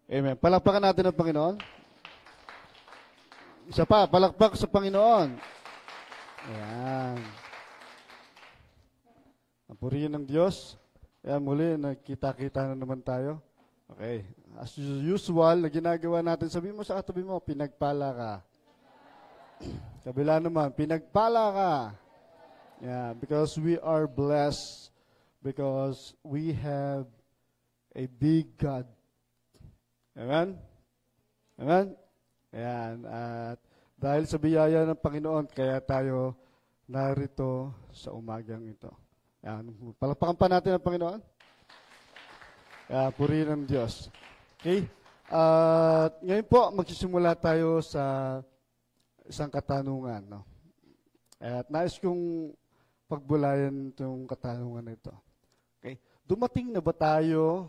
Amen. Palakpakan natin ang Panginoon. Isa pa, palakpak sa Panginoon. Ayan. Ang purihin ng Diyos. Ayan, muli, nagkita-kita na naman tayo. Okay. As usual, na ginagawa natin, sabihin mo sa katabi mo, pinagpala ka. Kabila naman, pinagpala ka. Yeah, because we are blessed. Because we have a big God. Amen? Amen? Ayan. At dahil sa biyaya ng Panginoon, kaya tayo narito sa umagang ito. Ayan. Palakpakan pa natin ang Panginoon. Purihin ng Diyos. Okay? At ngayon po, magsisimula tayo sa isang katanungan. No? At nais kong pagbulayan itong katanungan na ito. Okay? Dumating na ba tayo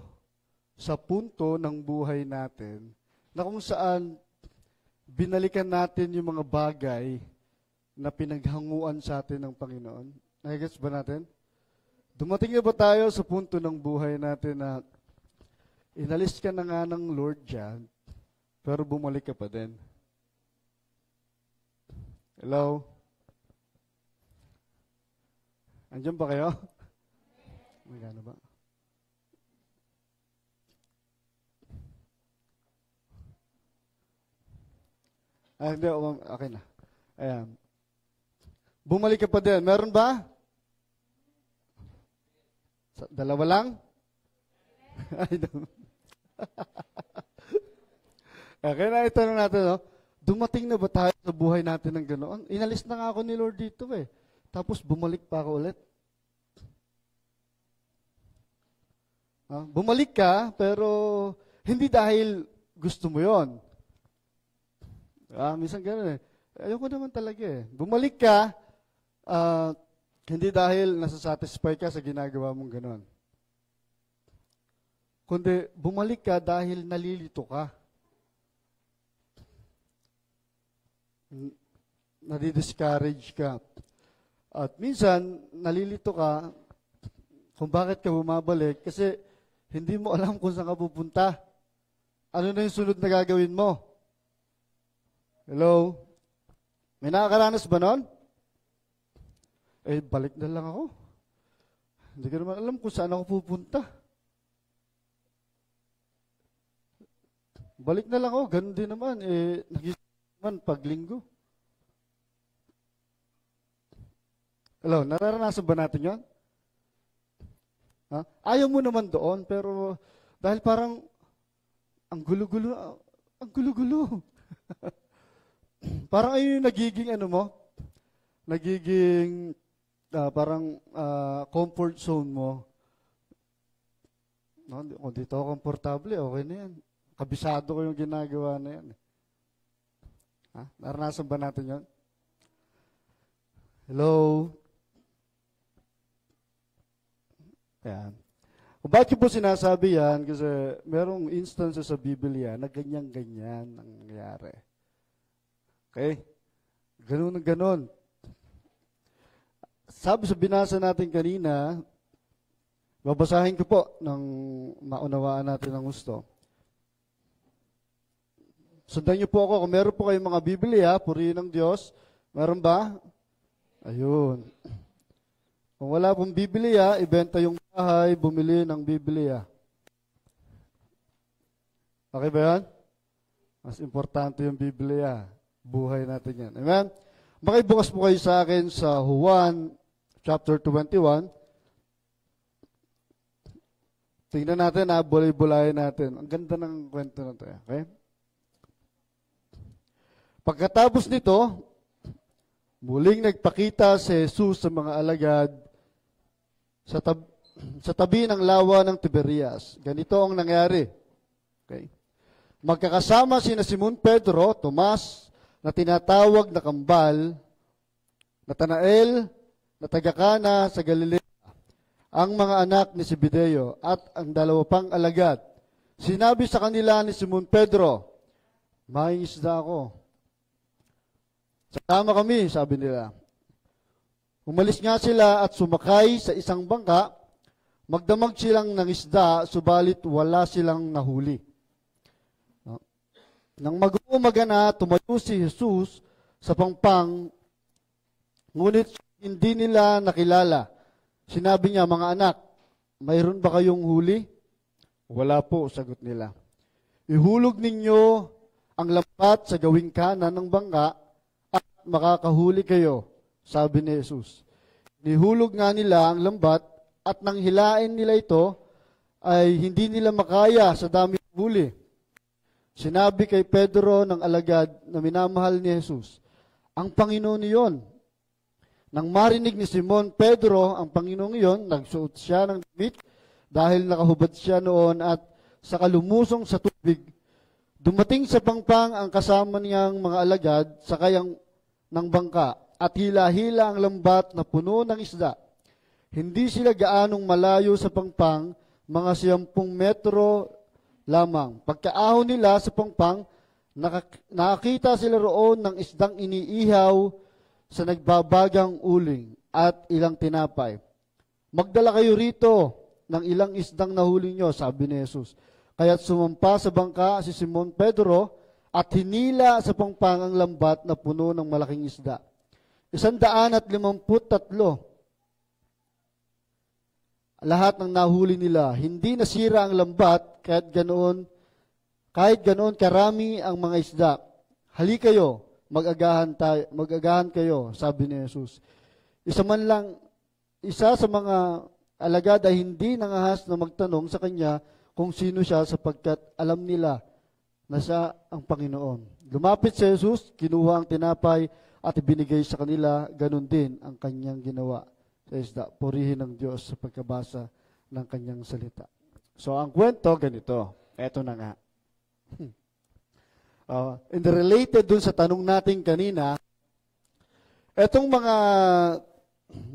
sa punto ng buhay natin na kung saan binalikan natin yung mga bagay na pinaghanguan sa atin ng Panginoon? Nakigets ba natin? Dumating na ba tayo sa punto ng buhay natin na inalis ka na nga ng Lord dyan, pero bumalik ka pa din? Hello? Andiyan ba kayo? Magano ba? Hindi, okay na. Ayan. Bumalik ka pa din. Meron ba? Dalawa lang? Okay na, itanong natin, no? Dumating na ba tayo sa buhay natin ng ganoon? Inalis na nga ako ni Lord dito eh. Tapos bumalik pa ako ulit. Bumalik ka, pero hindi dahil gusto mo yon. Minsan gano'n eh. Ayoko naman talaga eh. Bumalik ka, hindi dahil nasasatisfy ka sa ginagawa mong gano'n. Kundi bumalik ka dahil nalilito ka. Nadi-discourage ka. At minsan, nalilito ka kung bakit ka bumabalik kasi hindi mo alam kung saan ka pupunta. Ano na yung sunod na gagawin mo? Hello? May nakakaranas ba nun? Balik na lang ako. Hindi ko naman alam kung saan ako pupunta. Balik na lang ako. Ganun din naman. Nagising naman paglinggo. Hello? Nararanasan ba natin yan? Ayaw mo naman doon, pero dahil parang ang gulo-gulo. Ang gulo-gulo. Parang ayun yung nagiging nagiging parang comfort zone mo. No, kung dito ako komportable, okay na yan. Kabisado ko yung ginagawa na yan. Naranasan ba natin yan? Hello? Yan. Kung bakit po sinasabi yan? Kasi merong instances sa Biblia na ganyan-ganyan ang nangyayari. Okay? Ganun. Sabi sa binasa natin kanina, babasahin ko po ng maunawaan natin ng gusto. Sundan niyo po ako. Kung meron po kayong mga Biblia, purihin ng Diyos. Meron ba? Ayun. Kung wala pong Biblia, ibenta yung bahay, bumili ng Biblia. Okay ba yan? Mas importante yung Biblia. Buhay natin yan. Amen? Makibukas po kayo sa akin sa Juan chapter 21. Tingnan natin, bulay-bulayan natin. Ang ganda ng kwento na ito. Okay? Pagkatapos nito, muling nagpakita si Jesus sa mga alagad sa tabi ng lawa ng Tiberias. Ganito ang nangyari. Okay? Magkakasama sina Simon Pedro, Tomas, na tinatawag na kambal, Natanael, na taga-Kana sa Galilea, ang mga anak ni Zebedeo, at ang dalawa pang alagad. Sinabi sa kanila ni Simon Pedro, may isda ako. Sama kami, sabi nila. Umalis nga sila at sumakay sa isang bangka, magdamag silang ng isda, subalit wala silang nahuli. Nang mag-uumaga na, tumayo si Jesus sa pangpang, ngunit hindi nila nakilala. Sinabi niya, mga anak, mayroon ba kayong huli? Wala po, sagot nila. Ihulog ninyo ang lambat sa gawing kanan ng bangka at makakahuli kayo, sabi ni Jesus. Nihulog nga nila ang lambat at nang hilain nila ito, ay hindi nila makaya sa dami ng huli. Sinabi kay Pedro ng alagad na minamahal ni Jesus, ang Panginoon niyon. Nang marinig ni Simon Pedro ang Panginoong iyon, nagsuot siya ng damit dahil nakahubad siya noon at sa kalumusong sa tubig. Dumating sa pangpang ang kasama niyang mga alagad sa kayang ng bangka at hila-hila ang lambat na puno ng isda. Hindi sila gaanong malayo sa pangpang, mga 10 metro lamang. Pagkaahon nila sa pangpang, nakakita sila roon ng isdang iniihaw sa nagbabagang uling at ilang tinapay. Magdala kayo rito ng ilang isdang nahuli nyo, sabi ni Jesus. Kaya't sumampa sa bangka si Simon Pedro at hinila sa pangpang ang lambat na puno ng malaking isda. 153. Lahat ng nahuli nila, hindi nasira ang lambat kahit ganoon karami ang mga isda. Hali kayo, mag-agahan kayo, sabi ni Jesus. Isa sa mga alagad ay hindi nangahas na magtanong sa kanya kung sino siya sapagkat alam nila na siya ang Panginoon. Lumapit si Jesus, kinuha ang tinapay at ibinigay sa kanila, ganun din ang kanyang ginawa sa isda. Purihin ng Diyos sa pagkabasa ng kanyang salita. So, ang kwento, ganito. Eto na nga. And related dun sa tanong natin kanina, etong mga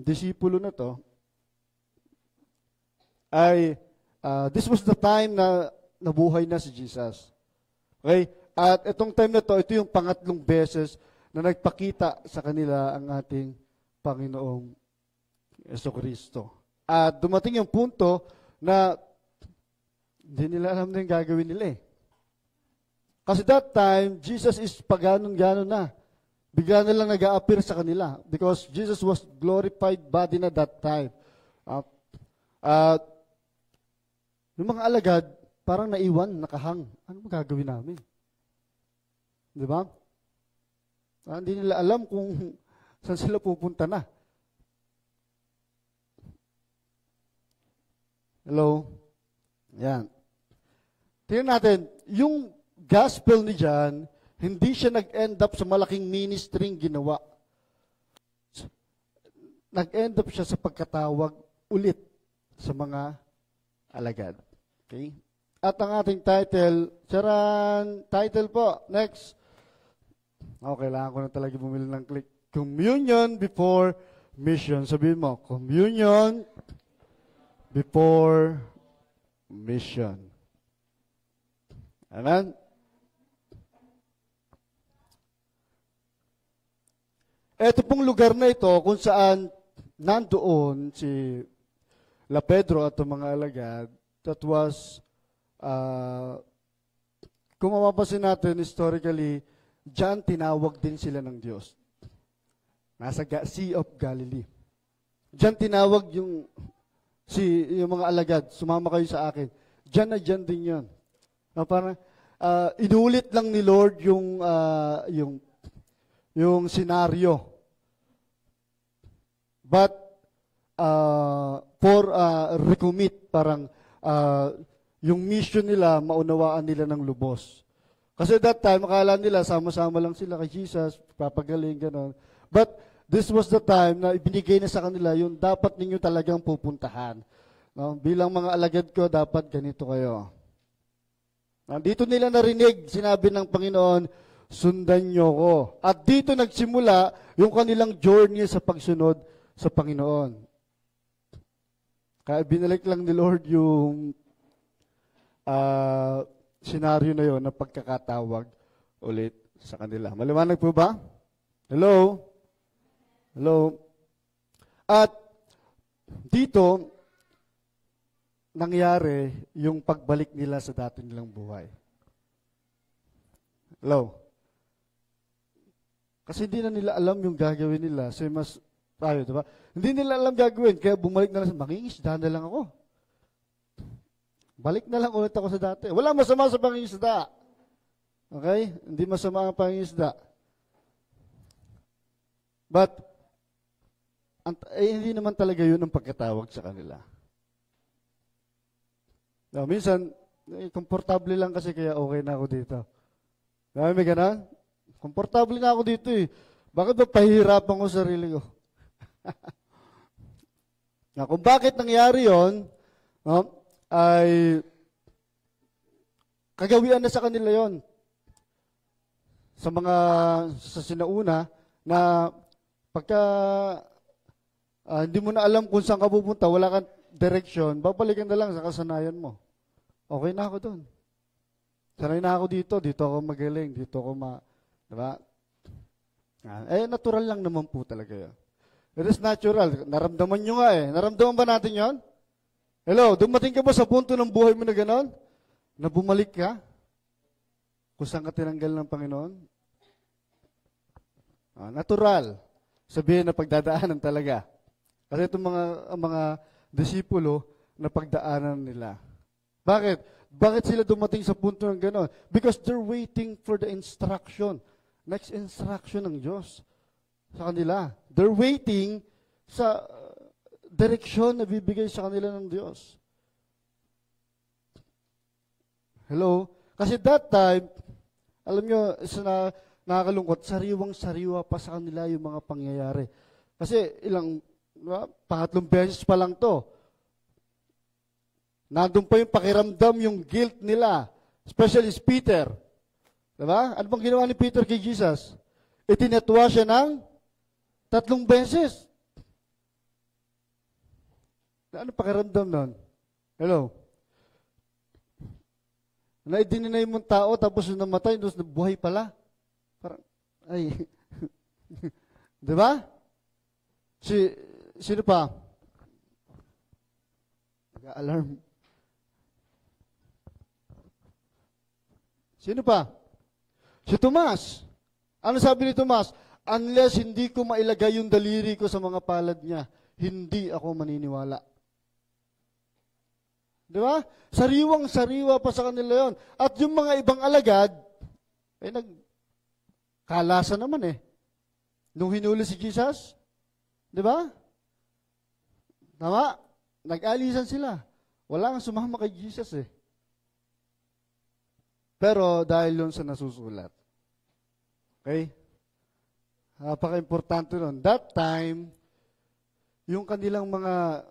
disipulo na to, ay, this was the time na nabuhay na si Jesus. Okay? At itong time na to, ito yung pangatlong beses na nagpakita sa kanila ang ating Panginoong Jesucristo. At dumating yung punto na hindi nila alam na yung gagawin nila eh. Kasi that time, Jesus is paganon-ganon na. Bigla na lang nag-a-appear sa kanila because Jesus was glorified body na that time. Yung mga alagad, parang naiwan, nakahang. Ano magagawin namin? Di ba? Hindi nila alam kung saan sila pupunta na. Hello? Yan. Tingnan natin, yung gospel ni John, hindi siya nag-end up sa malaking ministering ginawa. Nag-end up siya sa pagkatawag ulit sa mga alagad. Okay? At ang ating title, title po, next. Kailangan ko na talaga bumili ng click. Communion before mission. Sabihin mo, communion before mission. Amen? Ito pong lugar na ito kung saan nandoon si Pedro at ang mga alagad, that was, kung mapapasin natin historically, diyan tinawag din sila ng Diyos. Nasa Sea of Galilee. Diyan tinawag yung mga alagad, sumama kayo sa akin. Diyan na diyan din yun. Parang inulit lang ni Lord yung senaryo. But for recommit, parang yung mission nila, maunawaan nila ng lubos. Kasi that time, akala nila, sama-sama lang sila kay Jesus, papagaling, gano'n. But this was the time na ibinigay na sa kanila yung dapat ninyo talagang pupuntahan. No? Bilang mga alagad ko, dapat ganito kayo. Dito nila narinig, sinabi ng Panginoon, sundan nyo ko. At dito nagsimula yung kanilang journey sa pagsunod sa Panginoon. Kaya binalik lang ni Lord yung senaryo na yon na pagkakatawag ulit sa kanila. Maliwanag po ba? Hello? Hello? At dito, nangyari yung pagbalik nila sa dati nilang buhay. Hello? Kasi hindi na nila alam yung gagawin nila. So, mas tayo, diba? Hindi nila alam gagawin, kaya bumalik na lang, mangingisda na lang ako. Balik na lang ulit ako sa dati. Wala masama sa pangingisda. Okay? Hindi masama ang pangingisda. But, hindi naman talaga yun ang pagkatawag sa kanila. Now, minsan, komportable lang kasi kaya okay na ako dito. May ganun? Komportable na ako dito eh. Bakit ba pahihirapan ko sarili ko? Na, kung bakit nangyari yon, no, ay kagawian na sa kanila yon. Sa sinauna, na pagka hindi mo na alam kung saan ka pupunta, wala kang direction, babalikan na lang sa kasanayan mo. Okay na ako doon. Sanay na ako dito ako magaling, dito ako diba? Natural lang naman po talaga yun. It is natural. Naramdaman nyo nga eh. Naramdaman ba natin yon? Hello, dumating ka ba sa punto ng buhay mo na gano'n? Na bumalik ka? Kung saan ka tinanggal ng Panginoon? Natural. Sabihin na pagdadaanan talaga. Kasi itong mga disipulo na pagdaanan nila. Bakit? Bakit sila dumating sa punto ng gano'n? Because they're waiting for the instruction. Next instruction ng Diyos sa kanila. They're waiting sa direksyon na bibigay sa kanila ng Diyos. Hello? Kasi that time, alam nyo, nakakalungkot, sariwang-sariwa pa sa kanila yung mga pangyayari. Kasi pangatlong beses pa lang to. Nandun pa yung pakiramdam, yung guilt nila. Especially Peter. Diba? Ano bang ginawa ni Peter kay Jesus? Itinatwa siya ng 3 beses. Ano pakiramdam nun? Hello? Na-dininay mong tao, tapos namatay, tapos buhay pala. Parang, diba? Sino pa? Nag-alarm. Sino pa? Si Tomas. Ano sabi ni Tomas? Unless hindi ko mailagay yung daliri ko sa mga palad niya, hindi ako maniniwala. Di ba? Sariwang-sariwa pa sa kanila yon. At yung mga ibang alagad, nagkalasa naman eh. Nung hinuli si Jesus, di ba? Tama? Nag-alisan sila. Wala kang sumama kay Jesus eh. Pero dahil yun sa nasusulat. Okay? Napaka-importante nun. That time, yung kanilang mga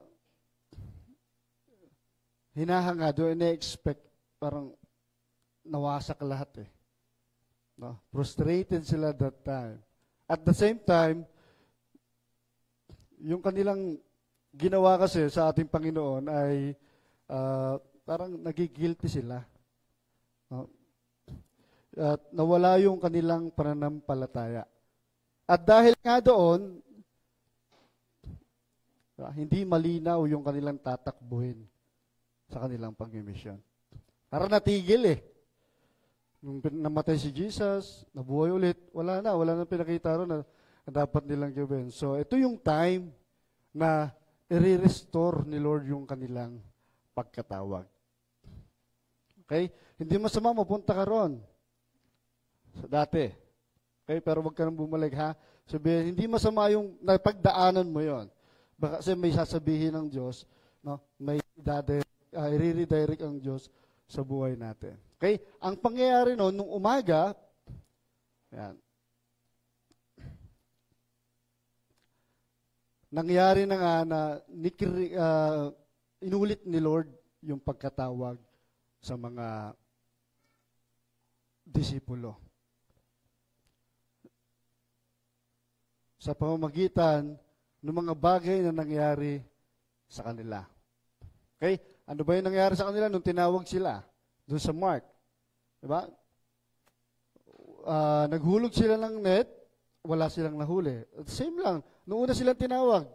hinahanga doon, ina-expect, parang nawasak lahat eh. No? Frustrated sila that time. At the same time, yung kanilang ginawa kasi sa ating Panginoon ay parang nagigilty sila. No? At nawala yung kanilang pananampalataya. At dahil nga doon, hindi malinaw yung kanilang tatakbuhin sa kanilang pagmimisyon. Parang natigil eh. Nung namatay si Jesus, nabuhay ulit, wala na pinakita ron na dapat nilang gawin. So ito yung time na i-restore ni Lord yung kanilang pagkatawag. Okay? Hindi masama mapunta ka ron. Sa dati. Okay? Pero wag ka nang bumalik ha. Sabihin, hindi masama yung napagdaanan mo yon. Baka kasi may sasabihin ng Diyos, no? May i-redirect ang Diyos sa buhay natin. Okay? Ang pangyayari noon, nung umaga, yan, nangyari na nga na inulit ni Lord yung pagkatawag sa mga disipulo. Sa pamamagitan ng mga bagay na nangyari sa kanila. Okay? Ano ba yung nangyari sa kanila nung tinawag sila? Doon sa Mark. Diba? Naghulog sila ng net, wala silang nahuli. Same lang. Nung una silang tinawag.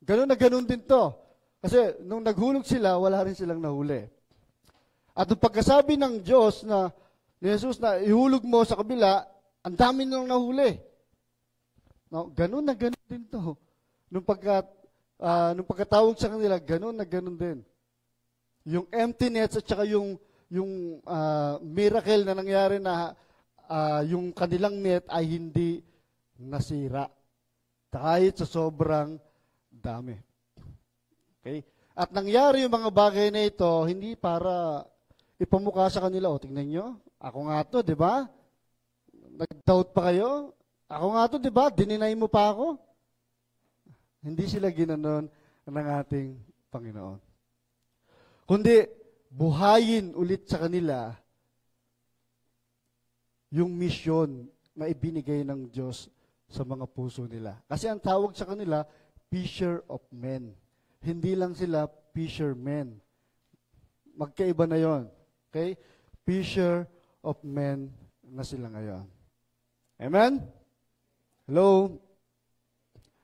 Ganun na ganun din to. Kasi nung naghulog sila, wala rin silang nahuli. At nung pagkasabi ng Diyos na ni Jesus na ihulog mo sa kabila, ang dami nang nahuli. No, ganun na ganun din to. Nung pagkatawag sa kanila, ganun na ganun din. Yung empty nets at saka yung miracle na nangyari na yung kanilang net ay hindi nasira. Kahit sa sobrang dami. Okay? At nangyari yung mga bagay na ito, hindi para ipamukha sa kanila, o tingnan nyo, ako nga to, di ba? Nag-doubt pa kayo? Ako nga to, di ba? Dininay mo pa ako? Hindi sila ginanon ng ating Panginoon. Kundi, buhayin ulit sa kanila yung misyon na ibinigay ng Diyos sa mga puso nila. Kasi ang tawag sa kanila, fisher of men. Hindi lang sila fishermen. Magkaiba na yon. Okay? Fisher of men na sila ngayon. Amen? Hello?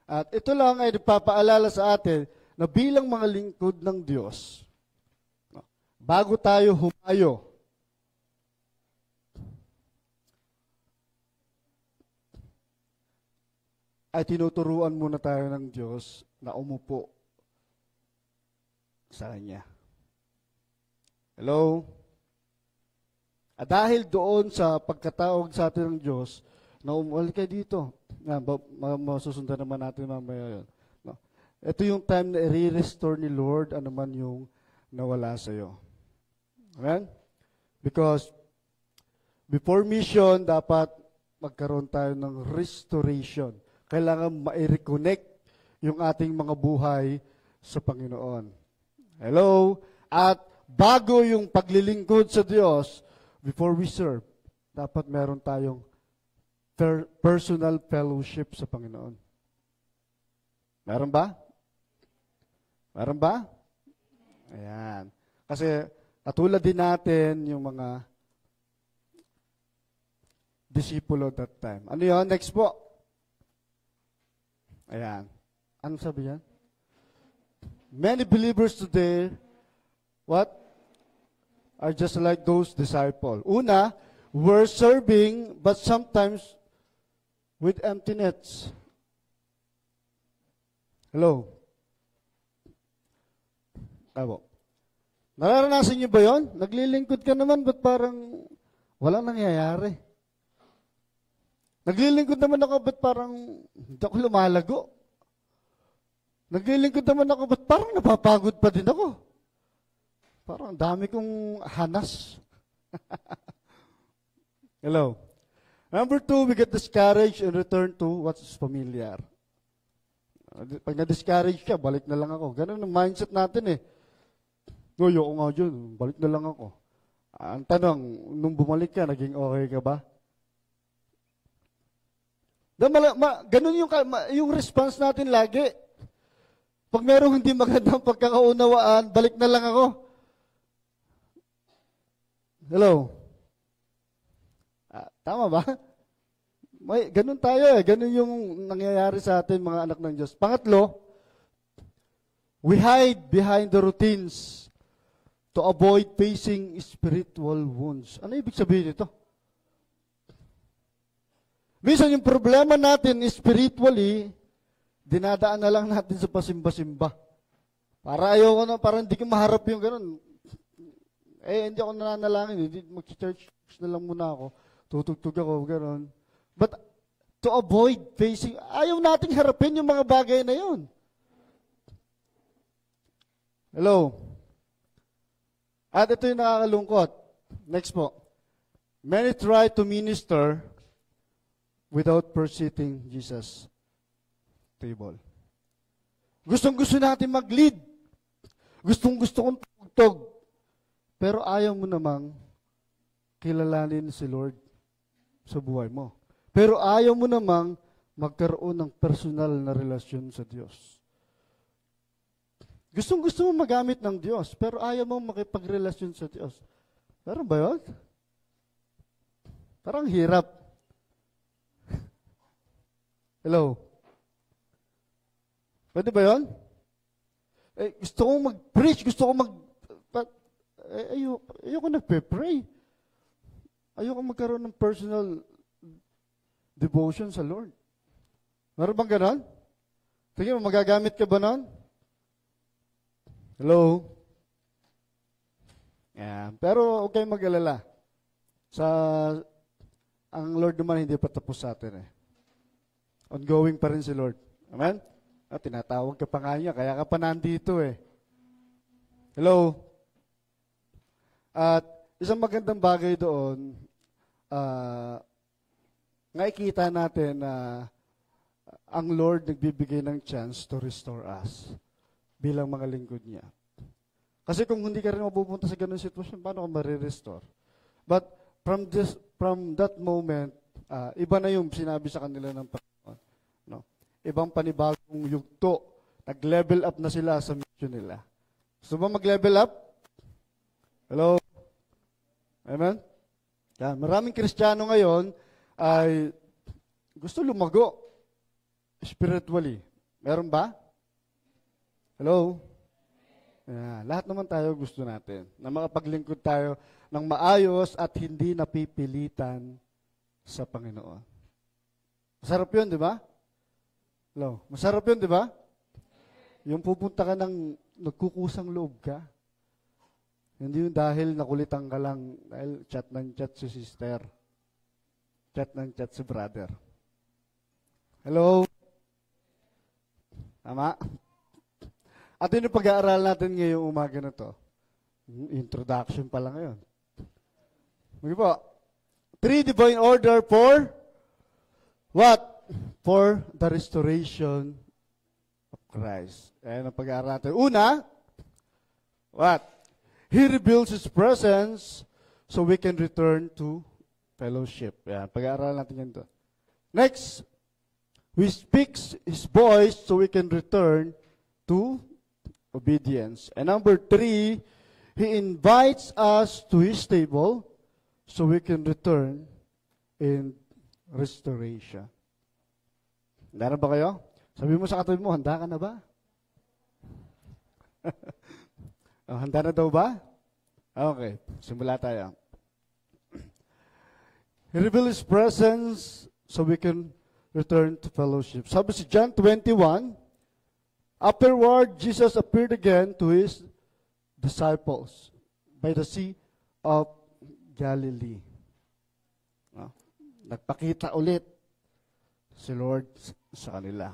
At ito lang ay nagpapaalala sa atin na bilang mga lingkod ng Diyos, bago tayo humayo, ay tinuturuan muna tayo ng Diyos na umupo sa Kanya. Hello? At dahil doon sa pagkatawag sa atin ng Diyos, na umuwi kayo dito. Masusundan naman natin mamaya yun. No? Ito yung time na i-restore ni Lord ano man yung nawala sa iyo. Amen? Because before mission, dapat magkaroon tayo ng restoration. Kailangan ma-reconnect yung ating mga buhay sa Panginoon. Hello? At bago yung paglilingkod sa Diyos, before we serve, dapat meron tayong personal fellowship sa Panginoon. Meron ba? Meron ba? Ayan. Kasi katulad din natin yung mga disipulo that time. Ano yun? Next po. Ayan. Ano sabi yan? Many believers today, what? Are just like those disciples. Una, we're serving, but sometimes with empty nets. Hello? Abo. Nararanasan niyo ba yon? Naglilingkod ka naman, but parang walang nangyayari. Naglilingkod naman ako, but parang hindi ako lumalago. Naglilingkod naman ako, but parang napapagod pa din ako. Parang dami kong hanas. Hello. Number 2, we get discouraged and return to what's familiar. Pag na-discourage ka, balik na lang ako. Ganun ang mindset natin eh. Ayoko nga dyan, balik na lang ako. Ang tanong, nung bumalik ka, naging okay ka ba? Ganun yung response natin lagi. Pag merong hindi magandang pagkakaunawaan, balik na lang ako. Hello? Tama ba? Ganun tayo eh. Ganun yung nangyayari sa atin mga anak ng Diyos. Pangatlo, we hide behind the routines to avoid facing spiritual wounds. Ano ibig sabihin ito? Minsan yung problema natin spiritually, dinadaan na lang natin sa pasimba-simba. Para ayoko na, para hindi ko maharap yung ganun. Hindi ako nananalangin. Mag-church na lang muna ako. Tutugtog ako, gano'n. But to avoid facing, ayaw nating harapin yung mga bagay na yun. Hello? At ito yung nakakalungkot. Next po. Many try to minister without pursuing Jesus' table. Gustong-gusto natin mag-lead. Gustong-gusto kong tugtog. Pero ayaw mo namang kilalanin si Lord sa buhay mo. Pero ayaw mo namang magkaroon ng personal na relasyon sa Diyos. Gustong-gusto mo magamit ng Diyos, pero ayaw mo makipagrelasyon sa Diyos. Meron ba yun? Parang hirap. Hello? Pwede ba yun? Gusto kong mag-preach, gusto kong ayoko nagpe-pray. Ayoko magkaroon ng personal devotion sa Lord. Meron bang ganon? Tingin mo, magagamit ka ba nun? Hello? Yeah. Pero huwag kayong mag-alala. Ang Lord naman hindi pa tapos sa atin eh. Ongoing pa rin si Lord. Amen? Tinatawag ka pa nga niya, kaya ka pa nandito eh. Hello? At isang magandang bagay doon, nakikita natin na ang Lord nagbibigay ng chance to restore us bilang mga lingkod niya. Kasi kung hindi ka rin mapupunta sa ganung sitwasyon, paano ka marirestore? But from that moment, iba na yung sinabi sa kanila ng Panginoon. No? Ibang panibagong yugto. Nag-level up na sila sa mission nila. Gusto ba mag-level up? Hello? Amen? Yan. Maraming Kristiyano ngayon ay gusto lumago spiritually. Meron ba? Hello? Yan. Lahat naman tayo gusto natin na makapaglingkod tayo ng maayos at hindi napipilitan sa Panginoon. Masarap yun, di ba? Hello? Masarap yun, di ba? Yung pupunta ka ng nagkukusang loob ka. Hindi yung dahil nakulitan ka lang, dahil chat ng chat si sister. Chat ng chat si brother. Hello? Tama? At yun yung pag-aaral natin ngayong umaga na to. Introduction pa lang ngayon. Sige po. 3 divine order for what? For the restoration of Christ. Ayan ang pag-aaral natin. Una, what? He reveals His presence so we can return to fellowship. Ayan, pag-aaral natin yan to. Next, He speaks His voice so we can return to obedience. And number 3, He invites us to His table so we can return in restoration. Handa na ba kayo? Sabi mo sa katabi mo, handa ka na ba? Handa na daw ba? Okay, simula tayo. He reveals His presence so we can return to fellowship. Sabi si John 21, afterward, Jesus appeared again to His disciples by the Sea of Galilee. Nagpakita ulit si Lord sa kanila.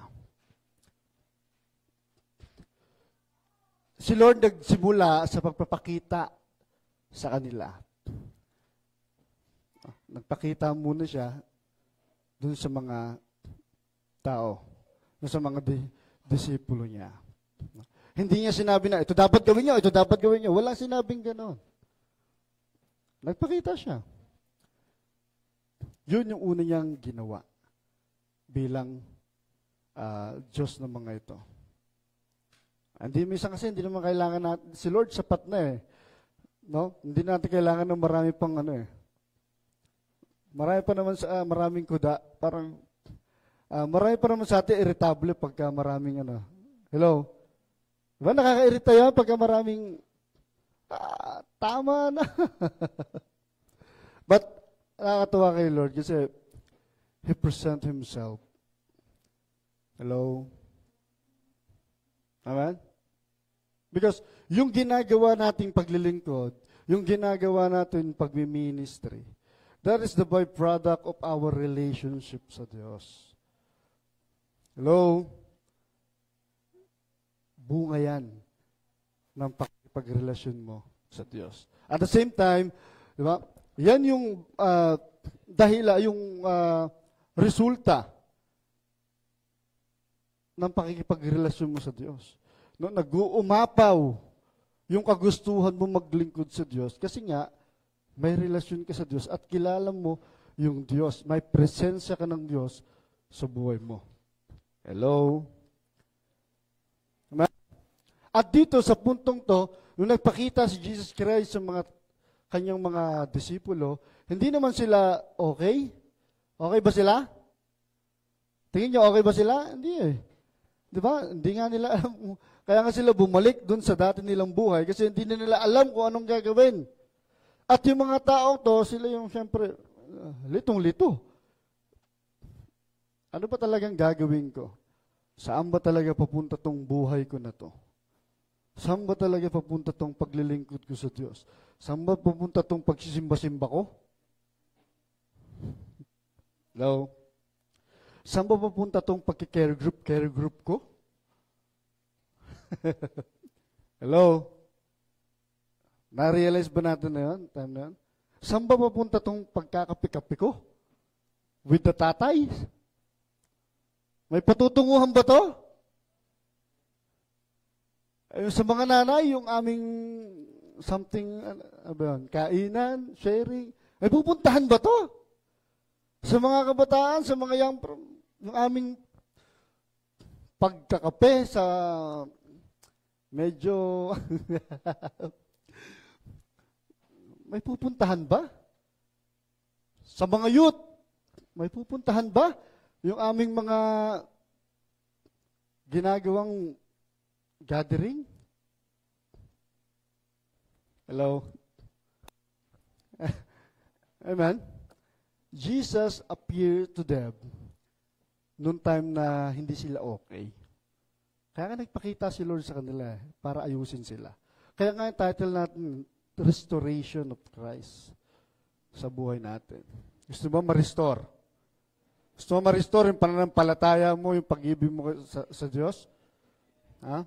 Si Lord nagsimula sa pagpapakita sa kanila. Nagpakita muna siya dun sa mga tao, dun sa mga disipulo niya. Hindi niya sinabi na, ito dapat gawin niyo, ito dapat gawin niyo. Walang sinabing gano'n. Nagpakita siya. Yun yung una niyang ginawa bilang Diyos ng mga ito. Minsan kasi hindi naman kailangan natin, si Lord sapat na eh. No? Hindi natin kailangan ng marami pang Marami pa naman sa maraming kuda, parang marami pa naman sa atin irritable pagka maraming Hello? Diba nakaka-irita yan pagka maraming tama na. But nakakatuwa kay Lord kasi He present Himself. Hello? Amen? Because yung ginagawa nating paglilingkod, yung ginagawa natin pagmi-ministry, that is the byproduct of our relationship sa Diyos. Hello? Bunga yan ng pagrelasyon mo sa Diyos. At the same time, di ba, yan yung resulta ng pakikipagrelasyon mo sa Diyos. No, nag-uumapaw yung kagustuhan mo maglingkod sa Diyos kasi nga, may relasyon ka sa Diyos at kilala mo yung Diyos. May presensya ka ng Diyos sa buhay mo. Hello? At dito sa puntong to, nung nagpakita si Jesus Christ sa kanyang mga disipulo, hindi naman sila okay? Okay ba sila? Tingin nyo, okay ba sila? Hindi eh. Di ba? Hindi nga nila alam. Kaya nga sila bumalik dun sa dati nilang buhay kasi hindi na nila alam kung anong gagawin. At yung mga tao to, sila yung siyempre, litong-lito. Ano ba talagang gagawin ko? Saan ba talaga papunta tong buhay ko na to? Saan ba talaga papunta tong paglilingkod ko sa Diyos? Saan ba papunta tong pagsisimba-simba ko? Hello? Saan ba papunta tong pagki-care group ko? Hello? Na-realize ba natin na yun? Time na yun? Saan ba papunta tong pagkakapi-kapi ko? With the tatay? May patutunguhan ba to? Ayun, sa mga nanay, yung aming something, kainan, sharing, may pupuntahan ba to? Sa mga kabataan, sa mga yung aming pagkakape sa medyo may pupuntahan ba? Sa mga youth, may pupuntahan ba? Yung aming mga ginagawang gathering? Hello? Amen? Jesus appeared to them noong time na hindi sila okay. Kaya nga nagpakita si Lord sa kanila para ayusin sila. Kaya nga yung title natin, Restoration of Christ sa buhay natin. Gusto mo ma-restore? Gusto mo ma-restore yung pananampalataya mo, yung pag-ibig mo sa Diyos? Ha?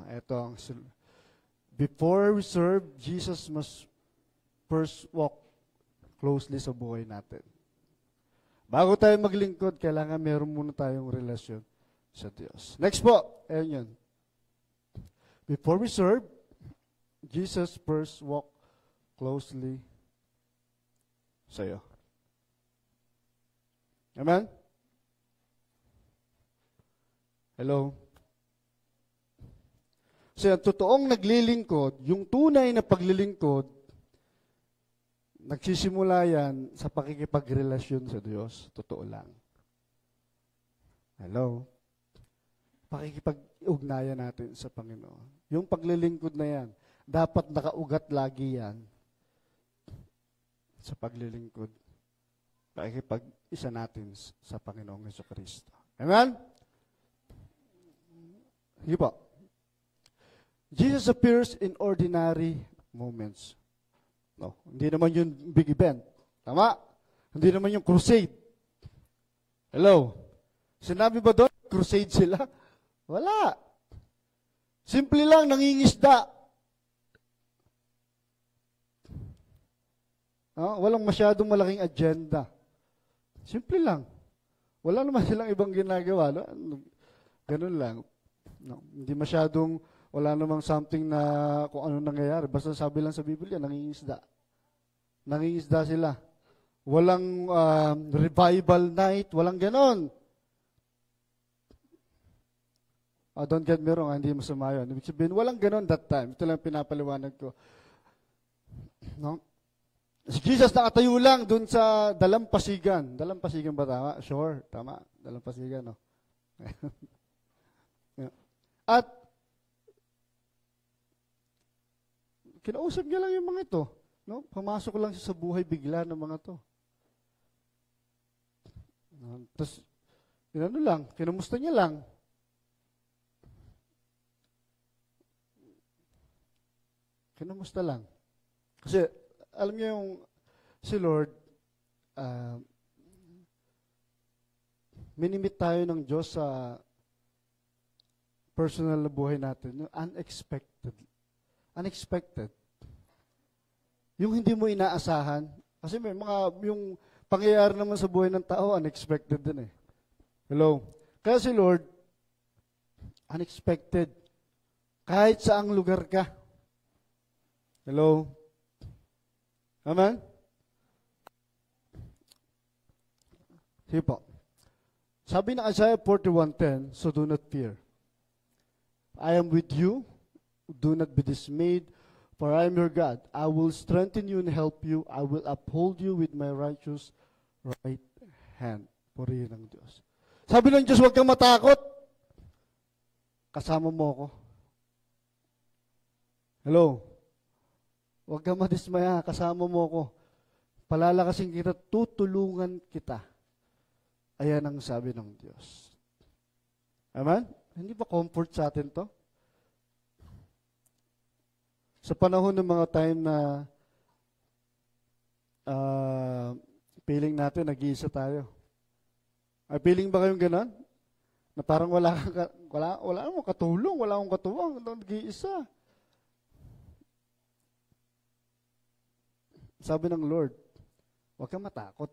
Ito ang before we serve, Jesus must first walk closely sa buhay natin. Bago tayo maglingkod, kailangan meron muna tayong relasyon sa Diyos. Next po, ayun yun. Before we serve, Jesus first walk closely sa iyo. Amen? Hello? So, yung totoong naglilingkod, yung tunay na paglilingkod, nagsisimula yan sa pakikipagrelasyon sa Diyos. Totoo lang. Hello? Pakikipag-ugnayan natin sa Panginoon. Yung paglilingkod na yan, dapat nakaugat lagi yan sa paglilingkod. Pakikipag-isa natin sa Panginoong Jesucristo. Amen? Sige po. Jesus appears in ordinary moments. No, hindi naman yung big event. Tama? Hindi naman yung crusade. Hello? Sinabi ba doon, crusade sila? Wala. Simple lang, nangingisda. Walang masyadong malaking agenda. Simple lang. Wala naman silang ibang ginagawa. No? Ganun lang. No, hindi masyadong, wala namang something na kung ano nangyayari. Basta sabi lang sa Biblia, nangingisda. Nangingisda sila. Walang revival night, walang ganon. Don't get me wrong, hindi masama yun. Ibig sabihin, walang ganon that time. Ito lang pinapaliwanag ko. No? Si Jesus nakatayo lang dun sa Dalampasigan. Dalampasigan ba tama? Sure, tama. Dalampasigan, no? At kinausap niya lang yung mga ito. No? Pumasok lang siya sa buhay bigla ng mga to. Tapos, ano lang, kinamusta niya lang. Kinamusta lang. Kasi, alam niyo yung si Lord, minimit tayo ng Diyos sa personal na buhay natin. Yung unexpected. Unexpected. Yung hindi mo inaasahan. Kasi may mga, yung pangyayari naman sa buhay ng tao, unexpected din eh. Hello? Kaya si Lord, unexpected. Kahit saang lugar ka. Hello? Amen? Sige po. Sabi ng Isaiah 41:10, so do not fear. I am with you. Do not be dismayed, for I am your God. I will strengthen you and help you. I will uphold you with my righteous right hand. Purihin ng Diyos. Sabi ng Diyos, huwag kang matakot. Kasama mo ako. Hello? Huwag ka madismaya, kasama mo ako. Palalakasin kita, tutulungan kita. Ayan ang sabi ng Diyos. Amen? Hindi ba comfort sa atin to? Sa panahon ng mga time na feeling natin, nag-iisa tayo. Ay, feeling ba kayong ganon? Na parang wala akong katulong, wala akong katuwang, nag-iisa. Sabi ng Lord, huwag kang matakot.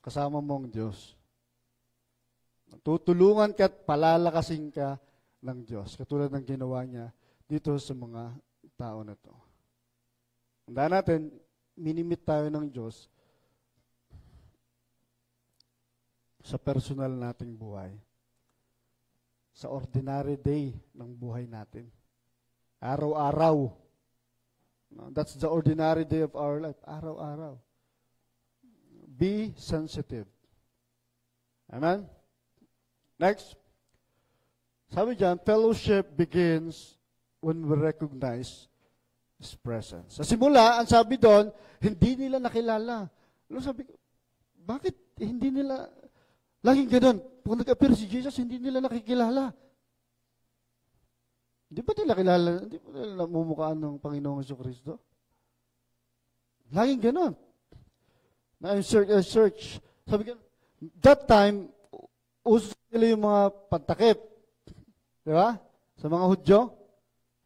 Kasama mo ang Diyos. Tutulungan ka at palalakasin ka ng Diyos. Katulad ng ginawa niya dito sa mga tao na to. Tandaan natin, minimit tayo ng Diyos sa personal nating buhay. Sa ordinary day ng buhay natin. Araw-araw. That's the ordinary day of our life. Araw-araw. Be sensitive. Amen? Next. Sabi dyan, fellowship begins when we recognize His presence. Sa simula, ang sabi doon, hindi nila nakilala. Sabi ko, bakit hindi nila, laging ganun, kung nag-appear si Jesus, hindi nila nakikilala. Hindi ba nila kilala, hindi ba nila namumukhaan ng Panginoong Jesucristo? Laging ganun. Na-search. Sabi ko, that time, uso nila yung mga pantakip. Di ba? Sa mga Hudyo.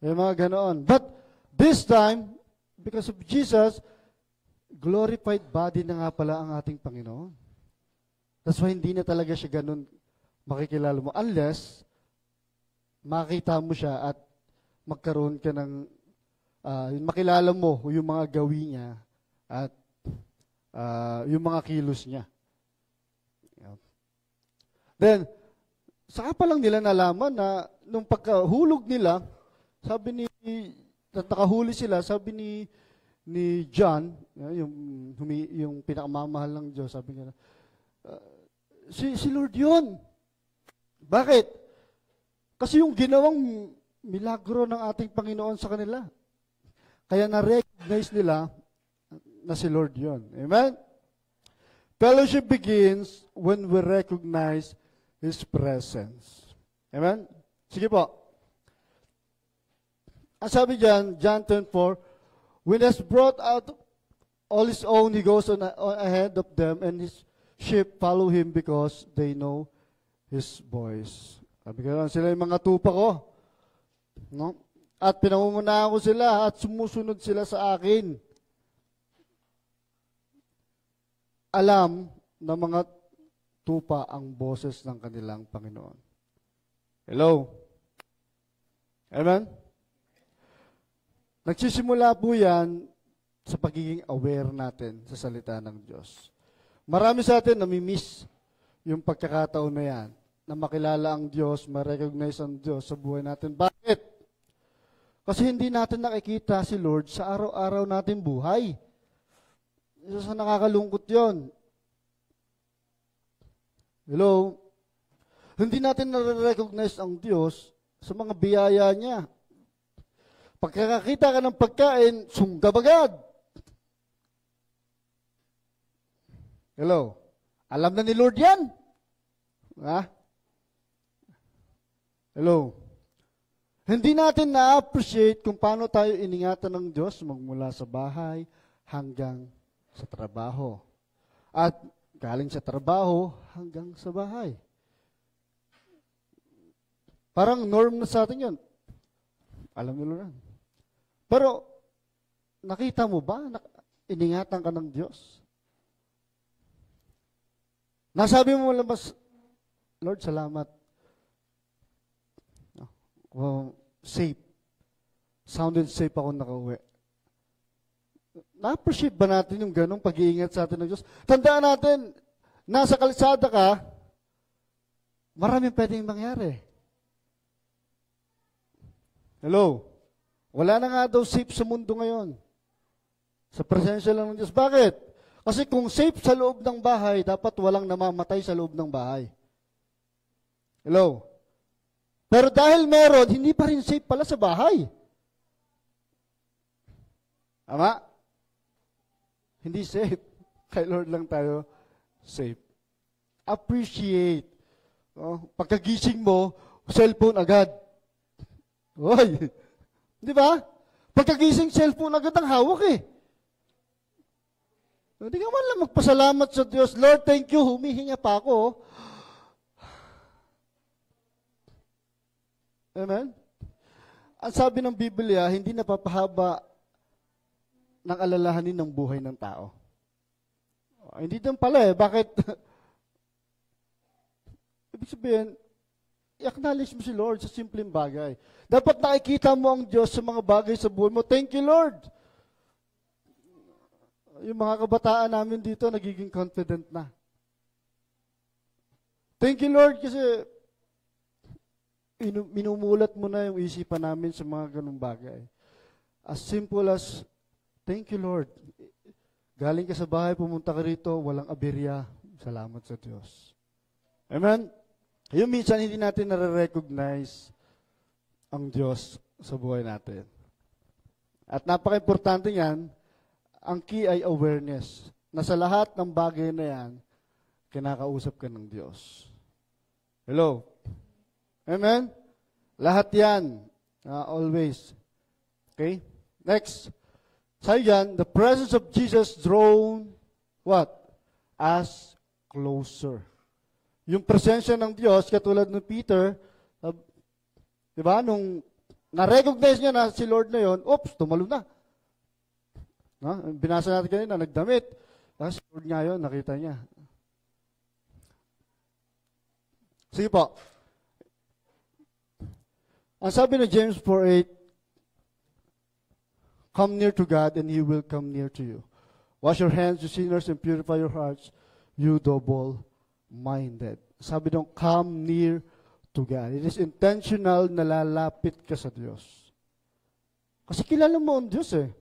Yung mga ganoon. But, this time, because of Jesus, glorified body na nga pala ang ating Panginoon. That's why hindi na talaga siya ganun makikilala mo. Unless, makita mo siya at magkaroon ka ng, makilala mo yung mga gawin niya at yung mga kilos niya. Then, saka pa lang nila nalaman na nung pagkahulog nila, sabi nakahuli sila, sabi ni John, yung pinakamamahal ng Diyos, sabi niya, si Lord yun. Bakit? Kasi yung ginawang milagro ng ating Panginoon sa kanila. Kaya na-recognize nila na si Lord yun. Amen? Fellowship begins when we recognize His presence. Amen? Sige po. Ang sabi dyan, John 10:4, when He has brought out all His own, He goes on ahead of them, and His sheep follow Him because they know His voice. Sabi ko, sila yung mga tupa ko. No? At pinamumunahan ko sila at sumusunod sila sa akin. Alam ng mga tupa ang boses ng kanilang Panginoon. Hello? Amen? Nagsisimula po yan sa pagiging aware natin sa salita ng Diyos. Marami sa atin namimiss yung pagkakataon na yan, na makilala ang Diyos, ma-recognize ang Diyos sa buhay natin. Bakit? Kasi hindi natin nakikita si Lord sa araw-araw natin buhay. Isa sa nakakalungkot yon. Hello? Hindi natin na-recognize ang Diyos sa mga biyaya niya. Pagkakakita ka ng pagkain, sunggab agad. Hello? Alam na ni Lord yan. Ha? Hello? Hindi natin na-appreciate kung paano tayo iningatan ng Diyos magmula sa bahay hanggang sa trabaho. At galing sa trabaho hanggang sa bahay. Parang norm na sa atin yun. Alam nyo lang. Pero, nakita mo ba? Iningatan ka ng Diyos? Nasabi mo lang ba, Lord, salamat. Well, safe. Sounded safe ako nakauwi. Na-appreciate ba natin yung ganong pag-iingat sa atin ng Diyos? Tandaan natin, nasa kalsada ka, maraming pwedeng mangyari. Hello? Wala na nga daw safe sa mundo ngayon. Sa presensya lang ng Diyos. Bakit? Kasi kung safe sa loob ng bahay, dapat walang namamatay sa loob ng bahay. Hello? Pero dahil meron, hindi pa rin safe pala sa bahay. Tama? Hindi safe. Kay Lord lang tayo safe. Appreciate. Pagkagising mo, cellphone agad. Hoy! Di ba? Pagkagising, cellphone agad ang hawak eh. Hindi ka man lang magpasalamat sa Diyos. Lord, thank you. Humihinga pa ako. Amen? Ang sabi ng Biblia, hindi napapahaba ng alalahanin ng buhay ng tao. Hindi din pala eh. Bakit? Ibig sabihin, i-acknowledge mo si Lord sa simpleng bagay. Dapat nakikita mo ang Diyos sa mga bagay sa buhay mo. Thank you, Lord. Yung mga kabataan namin dito, nagiging confident na. Thank you, Lord, kasi minumulat mo na yung isipan namin sa mga ganung bagay. As simple as, thank you, Lord. Galing ka sa bahay, pumunta ka rito, walang aberya. Salamat sa Diyos. Amen? Yung minsan hindi natin nare-recognize ang Diyos sa buhay natin. At napaka-importante yan, ang key ay awareness. Na sa lahat ng bagay na yan, kinakausap ka ng Diyos. Hello? Amen? Lahat yan. Always. Okay? Next. Sabi yan, the presence of Jesus drawn, what? Us closer. Yung presensya ng Diyos, katulad ng Peter, di ba, nung na-recognize niya na si Lord na yon, oops, tumalo na. Binasa natin kanina, nagdamit. Si Lord nga yun, nakita niya. Sige po. Ang sabi ng James 4:8, come near to God and He will come near to you. Wash your hands, you sinners, and purify your hearts, you double-minded. Sabi nung, come near to God. It is intentional na lalapit ka sa Diyos. Kasi kilala mo ang Diyos eh.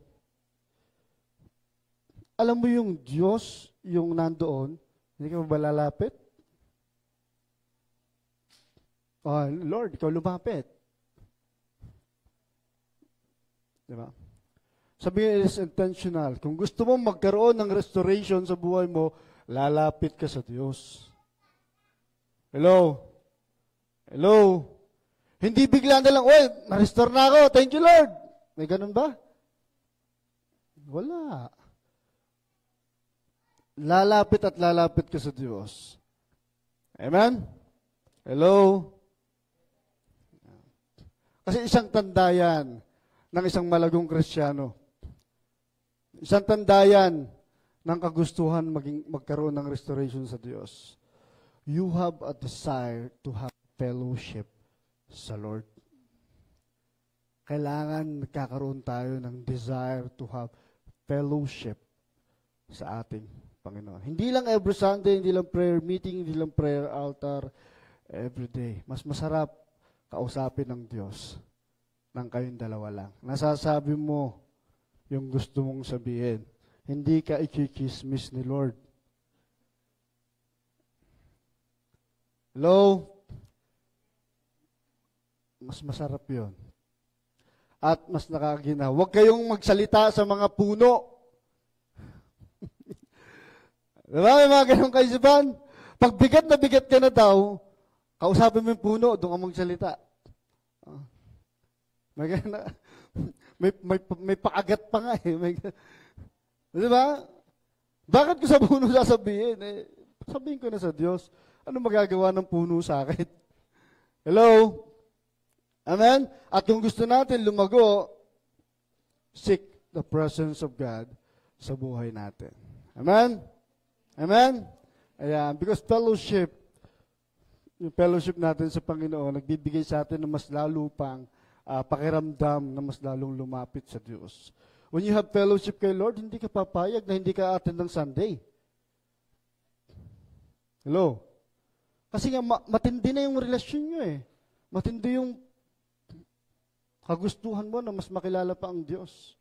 Alam mo yung Diyos, yung nandoon, hindi ka ba lalapit? Lord, ikaw lumapit. Diba? Sabi niya, it is intentional. Kung gusto mo magkaroon ng restoration sa buhay mo, lalapit ka sa Diyos. Hello? Hello? Hindi bigla na lang, na-restore na ako. Thank you, Lord. May ganun ba? Wala. Lalapit at lalapit ka sa Diyos. Amen? Hello? Kasi isang tanda yan ng isang malagong Kristiyano. Isang tanda yan ng kagustuhan magkaroon ng restoration sa Diyos. You have a desire to have fellowship sa Lord. Kailangan nagkakaroon tayo ng desire to have fellowship sa ating Panginoon. Hindi lang every Sunday, hindi lang prayer meeting, hindi lang prayer altar, every day. Mas masarap kausapin ng Diyos nang kayong dalawa lang. Nasasabi mo yung gusto mong sabihin. Hindi ka ikikismis ni Lord. Hello? Mas masarap yun. At mas nakakagina. Huwag kayong magsalita sa mga puno. Diba? May mga ganong kaisipan. Pag bigat na bigat ka na daw, kausapin mo yung puno, doon ka magsalita. May paagat pa nga eh. Diba? Bakit ko sa puno sasabihin? Sabihin ko na sa Diyos. Ano magagawa ng puno sa akin? Hello? Amen? At kung gusto natin lumago, seek the presence of God sa buhay natin. Amen? Amen? Ayan, because fellowship, yung fellowship natin sa Panginoon, nagbibigay sa atin ng mas lalo pang pakiramdam na mas lalong lumapit sa Diyos. When you have fellowship kay Lord, hindi ka papayag na hindi ka attend ng Sunday. Hello? Kasi nga, matindi na yung relasyon nyo eh. Matindi yung kagustuhan mo na mas makilala pa ang Diyos.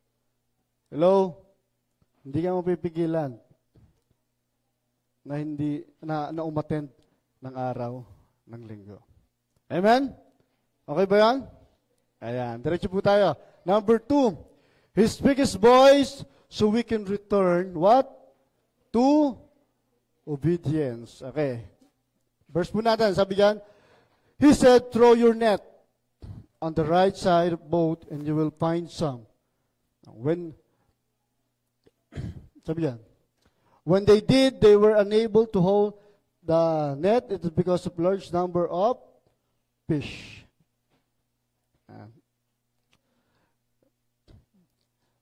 Hello? Hindi ka mapipigilan na umattend ng araw ng linggo. Amen? Okay ba yan? Ayan. Diretso po tayo. Number 2, He speaks His voice so we can return what? To obedience. Okay. Verse po natin, sabi diyan, He said, throw your net on the right side of the boat and you will find some. Sabi diyan, when they did, they were unable to hold the net. It is because of large number of fish.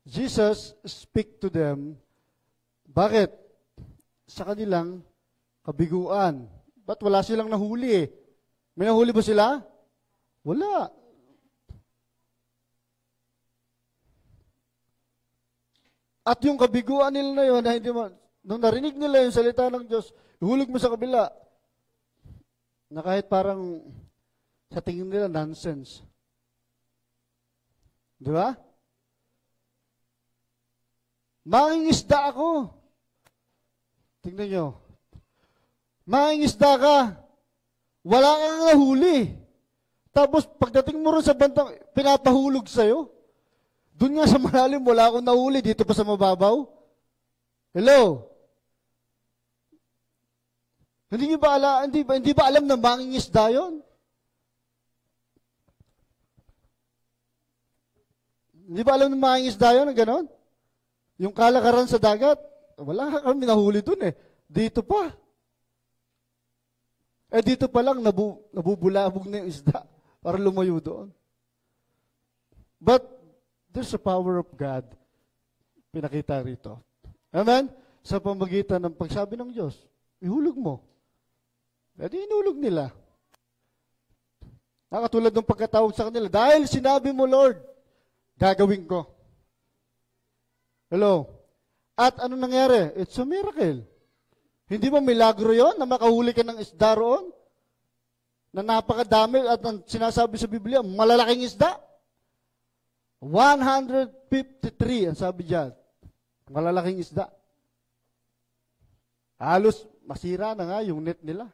Jesus speak to them. Bakit? Sa kanilang kabiguan. Ba't wala silang nahuli eh? May nahuli ba sila? Wala. At yung kabiguan nila na yun, na hindi nung narinig nila yung salita ng Diyos, ihulog mo sa kabila, na kahit parang sa tingin nila, nonsense. Di ba? Mangingisda ako. Tingnan nyo. Mangingisda ka. Wala kang nahuli. Tapos pagdating mo rin sa bantang, pinapahulog sa'yo. Doon nga sa malalim, wala akong nahuli. Dito pa sa mababaw. Hello? Hindi ba alam na mangingisda yun? Hindi ba alam na mangingisda yun? Ganon? Yung kalakaran sa dagat, wala kami nahuli dun eh. Dito pa. Dito pa lang, nabubulabog na yung isda para lumayo doon. But, there's a power of God pinakita rito. Amen? Sa pamagitan ng pagsabi ng Diyos, ihulog mo. Inulog nila. Nakatulad ng pagkatawag sa kanila, dahil sinabi mo, Lord, gagawin ko. Hello? At ano nangyari? It's a miracle. Hindi ba milagro yon na makahuli ka ng isda roon? Na napakadami at ang sinasabi sa Biblia, malalaking isda? 153, ang sabi diyan. Malalaking isda. Halos masira na nga yung net nila.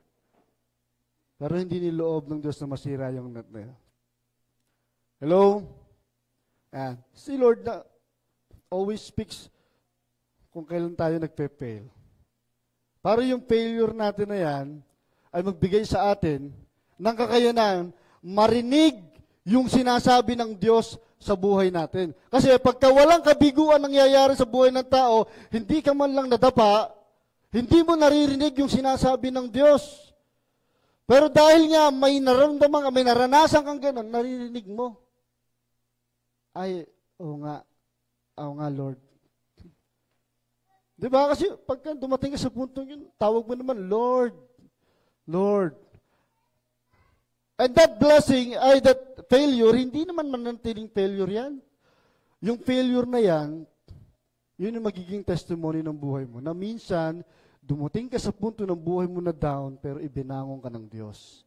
Pero hindi niloob ng Diyos na masira yung net na yun. Hello? Ayan. Si Lord na always speaks kung kailan tayo nagpe-fail. Para yung failure natin na yan ay magbigay sa atin ng kakayanan marinig yung sinasabi ng Diyos sa buhay natin. Kasi pagka walang kabiguan nangyayari sa buhay ng tao, hindi ka man lang nadapa, hindi mo naririnig yung sinasabi ng Diyos. Pero dahil nga may naramdaman ka, may naranasan kang ganun, naririnig mo. Ay, oo nga, Lord. Di ba? Kasi pagka dumating ka sa punto yun, tawag mo naman, Lord, Lord. And that blessing, that failure, hindi naman manantiling failure yan. Yung failure na yan, yun yung magiging testimony ng buhay mo. Na minsan, dumating ka sa punto ng buhay mo na down, pero ibinangon ka ng Diyos.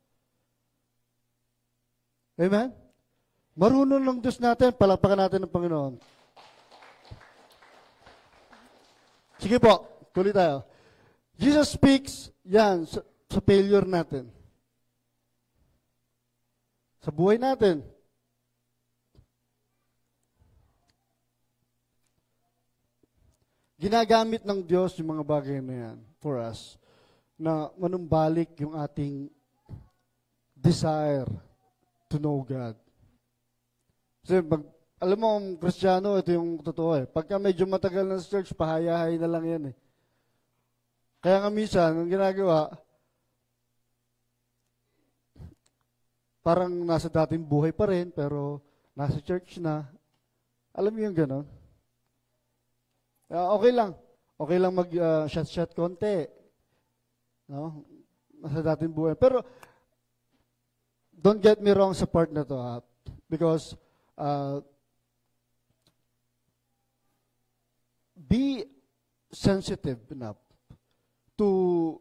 Amen? Marunong ng Diyos natin, palapakan natin ng Panginoon. Sige po, tuloy tayo. Jesus speaks, yan, sa failure natin. Sa buhay natin. Ginagamit ng Diyos yung mga bagay na yan for us na manumbalik yung ating desire to know God. Kasi alam mo, ang Kristiyano, ito yung totoo eh. Pagka medyo matagal na sa church, pahayahay na lang yan eh. Kaya nga minsan, ang ginagawa, parang nasa dating buhay pa rin, pero nasa church na. Alam mo yung gano'n? Okay lang. Okay lang mag-shot-shot konti. No? Nasa dating buhay. Pero, don't get me wrong sa part na to. Because, be sensitive enough to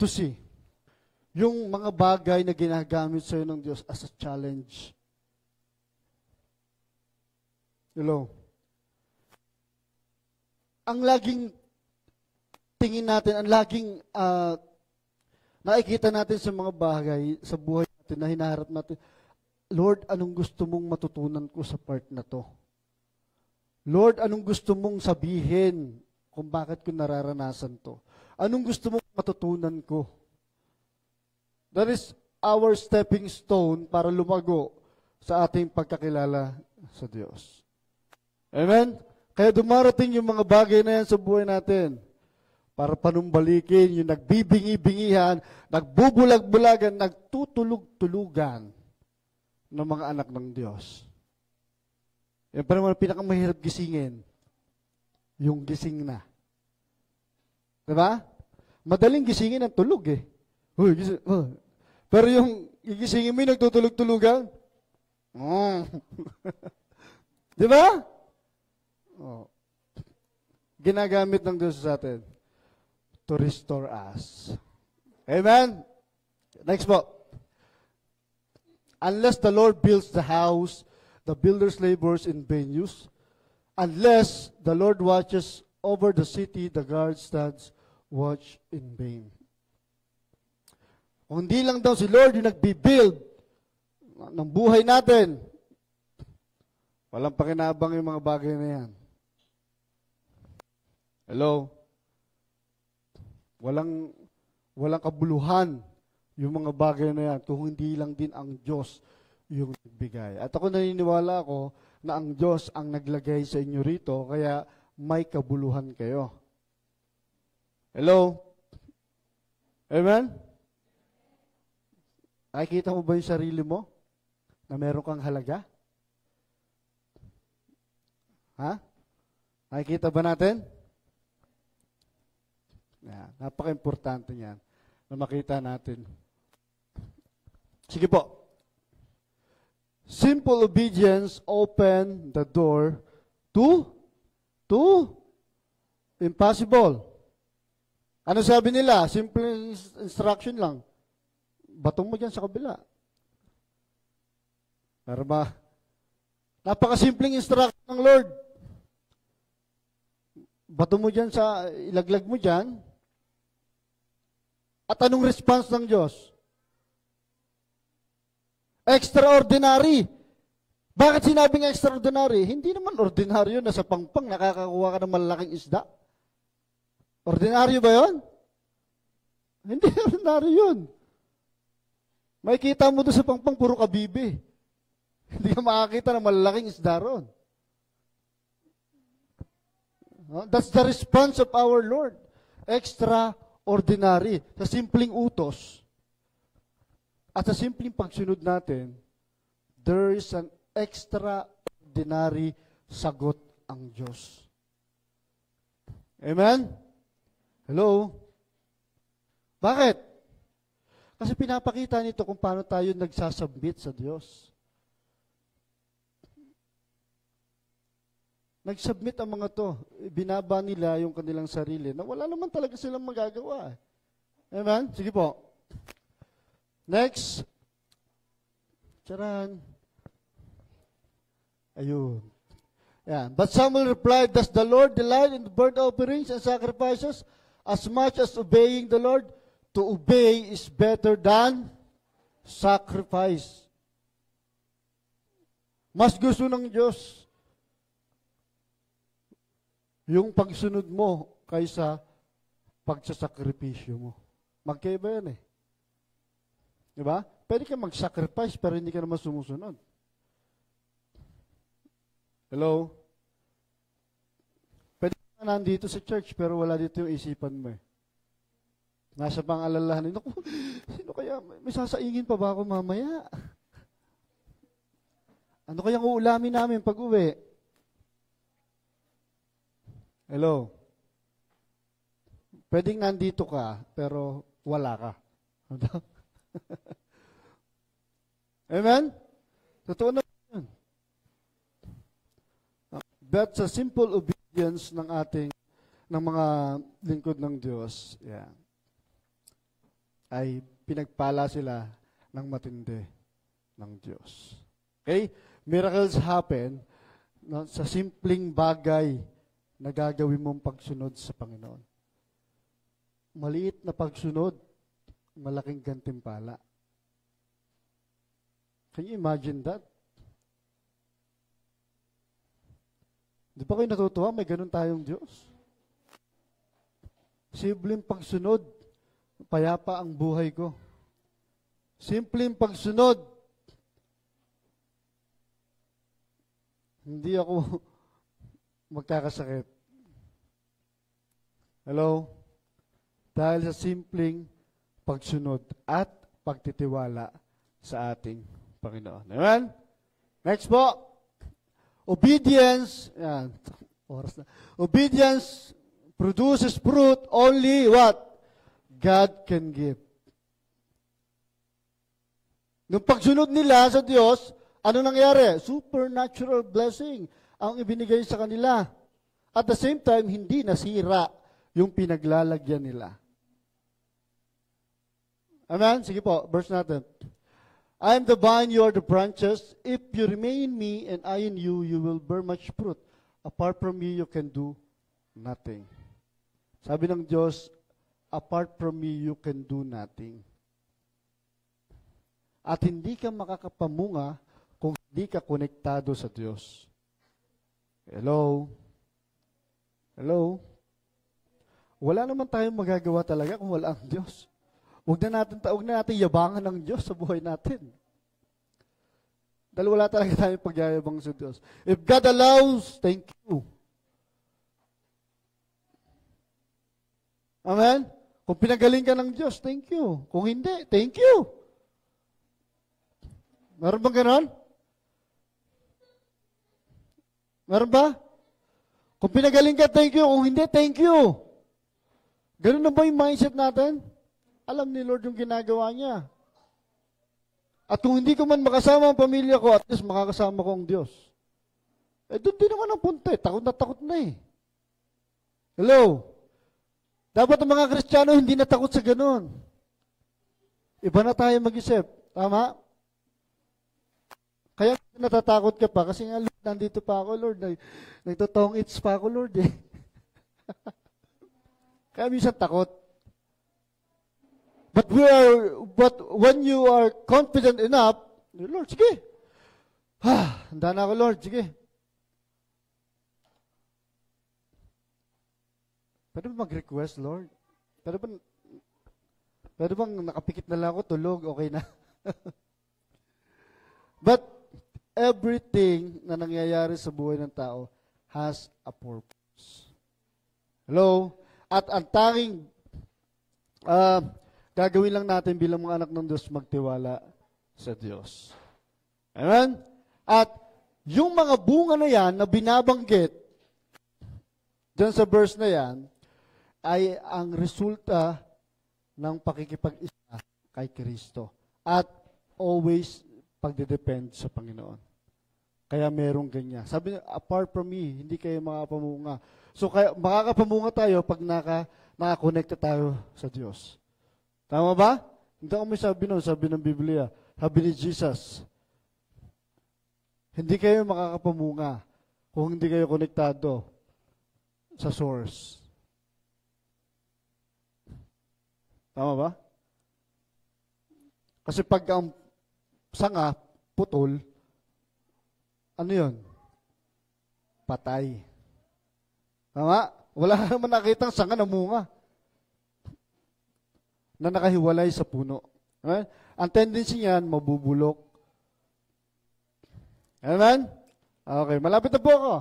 see yung mga bagay na ginagamit sa'yo ng Diyos as a challenge. Hello? Ang laging tingin natin, ang laging nakikita natin sa mga bagay, sa buhay natin na hinaharap natin, Lord, anong gusto mong matutunan ko sa part na to? Lord, anong gusto mong sabihin kung bakit ko nararanasan to? Anong gusto mong matutunan ko? That is our stepping stone para lumago sa ating pagkakilala sa Diyos. Amen? Kaya dumarating yung mga bagay na yan sa buhay natin para panumbalikin yung nagbibingi-bingihan, nagbubulag-bulagan, nagtutulog-tulugan ng mga anak ng Diyos. Yan pa naman pinakamahirap gisingin. Yung gising na. Diba? Madaling gisingin ang tulog eh. Uy, gising, pero yung gigisingin mo yung nagtutulog-tulugan, diba? Oh. Ginagamit ng Diyos sa atin to restore us. Amen? Next po. Unless the Lord builds the house, the builders labors in vain use. Unless the Lord watches over the city, the guard stands watch in vain. Kung hindi lang daw si Lord yung nagbibuild ng buhay natin, walang pakinabang yung mga bagay na yan. Hello? Walang kabuluhan yung mga bagay na yan kung hindi lang din ang Diyos yung nagbigay. At ako naniniwala ako na ang Diyos ang naglagay sa inyo rito, kaya may kabuluhan kayo. Hello? Amen? Nakikita mo ba yung sarili mo na meron kang halaga? Ha? Nakikita ba natin? Yeah, napaka-importante niyan na makita natin. Sige po. Simple obedience open the door to impossible. Ano sabi nila? Simple instruction lang. Batong mo dyan sa kabila. Para ba? Napakasimpleng instruction ng Lord. Bato mo dyan ilaglag mo dyan. At anong response ng Diyos? Extraordinary. Bakit sinabing extraordinary? Hindi naman ordinaryo na sa pangpang nakakakuha ka ng malaking isda. Ordinaryo ba yun? Hindi ordinaryo yun. Makikita mo doon sa pangpang, puro kabibi. Hindi ka makakita ng malalaking isda ron. That's the response of our Lord. Extraordinary. Sa simpleng utos at sa simpleng pagsunod natin, there is an extraordinary sagot ang Diyos. Amen? Hello? Bakit? Kasi pinapakita nito kung paano tayo nagsasubmit sa Diyos. Nag-submit ang mga to. Binaba nila yung kanilang sarili na wala naman talaga silang magagawa. Amen? Sige po. Next. Charan. Ayun. Yan. But Samuel replied, does the Lord delight in burnt offerings and sacrifices as much as obeying the Lord? To obey is better than sacrifice. Mas gusto ng Diyos yung pagsunod mo kaysa pagsasakripisyo mo. Magkaiba yan eh. Diba? Pwede ka mag-sacrifice pero hindi ka naman sumusunod. Hello? Pwede ka nandito sa church pero wala dito yung isipan mo eh. Nasa pang-alalahanin, naku, sino kaya, may sasaingin pa ba ako mamaya? Ano kayang uulamin namin pag-uwi? Hello? Pwedeng nandito ka, pero wala ka. Amen? Totoo na yun. But sa simple obedience ng mga lingkod ng Diyos, yeah, ay pinagpala sila ng matindi ng Diyos. Okay? Miracles happen sa simpleng bagay na gagawin mong pagsunod sa Panginoon. Maliit na pagsunod, malaking gantimpala. Can you imagine that? Di ba kayo natutuwa? May ganun tayong Diyos. Simpleng pagsunod, payapa ang buhay ko. Simpleng pagsunod, hindi ako magkakasakit. Hello? Dahil sa simpleng pagsunod at pagtitiwala sa ating Panginoon. Amen? Next po. Obedience. Yan. Oras na. Obedience produces fruit only what? God can give. Nung pagsunod nila sa Diyos, ano nangyari? Supernatural blessing ang ibinigay sa kanila. At the same time, hindi nasira yung pinaglalagyan nila. Amen? Sige po, verse natin. I am the vine, you are the branches. If you remain in me and I in you, you will bear much fruit. Apart from me, you can do nothing. Sabi ng Diyos, apart from me, you can do nothing. At hindi ka makakapamunga kung hindi ka konektado sa Diyos. Hello? Hello? Wala naman tayong magagawa talaga kung wala ang Diyos. Huwag na natin yabangan ng Diyos sa buhay natin. Dahil wala talaga tayong pagyayabang sa Diyos. If God allows, thank you. Amen? Kung pinagaling ka ng Diyos, thank you. Kung hindi, thank you. Meron bang ganon? Meron ba? Kung pinagaling ka, thank you. Kung hindi, thank you. Ganon na ba yung mindset natin? Alam ni Lord yung ginagawa niya. At kung hindi ko man makasama ang pamilya ko, at least makakasama ko ang Diyos. Eh, doon din naman ang punta eh. Takot na eh. Hello? Dapat ang mga Kristiyano hindi natakot sa ganon. Iba na tayo mag-isip. Tama? Kaya natatakot ka pa kasi nga, Lord, nandito pa ako, Lord. Nagtotong its pa ako, Lord. Eh. Kaya minsan takot. But when you are confident enough, Lord, sige. Handa na ako, Lord, sige. Pwede ba mag-request, Lord? Pwede bang nakapikit na lang ako, tulog, okay na? But everything na nangyayari sa buhay ng tao has a purpose. Hello? At ang tanging gagawin lang natin bilang mga anak ng Diyos, magtiwala sa Diyos. Amen? At yung mga bunga na yan na binabanggit dyan sa verse na yan, ay ang resulta ng pakikipag-isa kay Kristo. At always pagdedepend sa Panginoon. Kaya merong ganyan. Sabi niya, apart from me, hindi kayo makapamunga. So, kaya, makakapamunga tayo pag nakakonekta tayo sa Diyos. Tama ba? Hindi ako may sabi ng Biblia. Sabi ni Jesus, hindi kayo makakapamunga kung hindi kayo konektado sa source. Tama ba? Kasi pag ang sanga, putol, ano yun? Patay. Tama? Wala ka naman nakitang sanga na munga na nakahiwalay sa puno. Amen? Ang tendency niyan, mabubulok. Amen? Okay, malapit na po ako.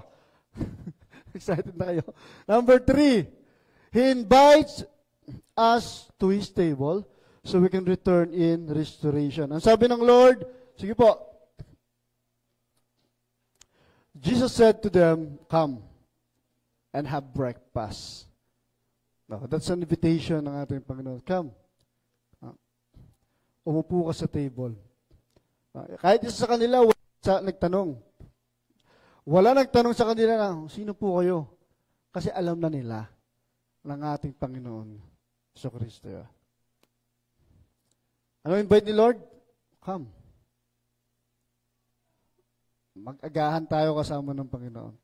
Excited na kayo. Number 3, He invites us to His table so we can return in restoration. Ang sabi ng Lord, sige po, Jesus said to them, come and have breakfast. No, that's an invitation ng ating Panginoon. Come. Umupo ka sa table. Kahit isa sa kanila, nagtanong. Wala nagtanong sa kanila na, sino po kayo? Kasi alam na nila ng ating Panginoon sa Kristo. Ano invite ni Lord? Come. Mag-agahan tayo kasama ng Panginoon.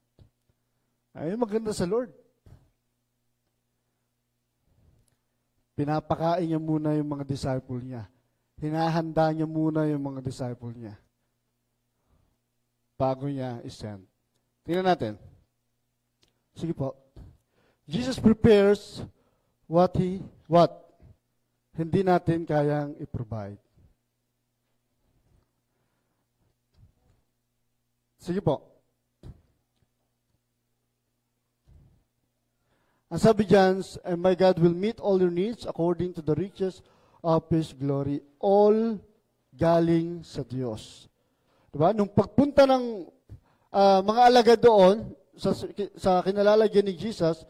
Ayun maganda sa Lord. Pinapakain niya muna yung mga disciple niya. Hinahanda niya muna yung mga disciple niya bago niya isend. Tingnan natin. Sige po. Jesus prepares what hindi natin kayang i-provide. Sige po. Ang sabi dyan, and my God will meet all your needs according to the riches of His glory. All galing sa Diyos. Diba? Nung pagpunta ng mga alagad doon, sa kinalalagyan ni Jesus,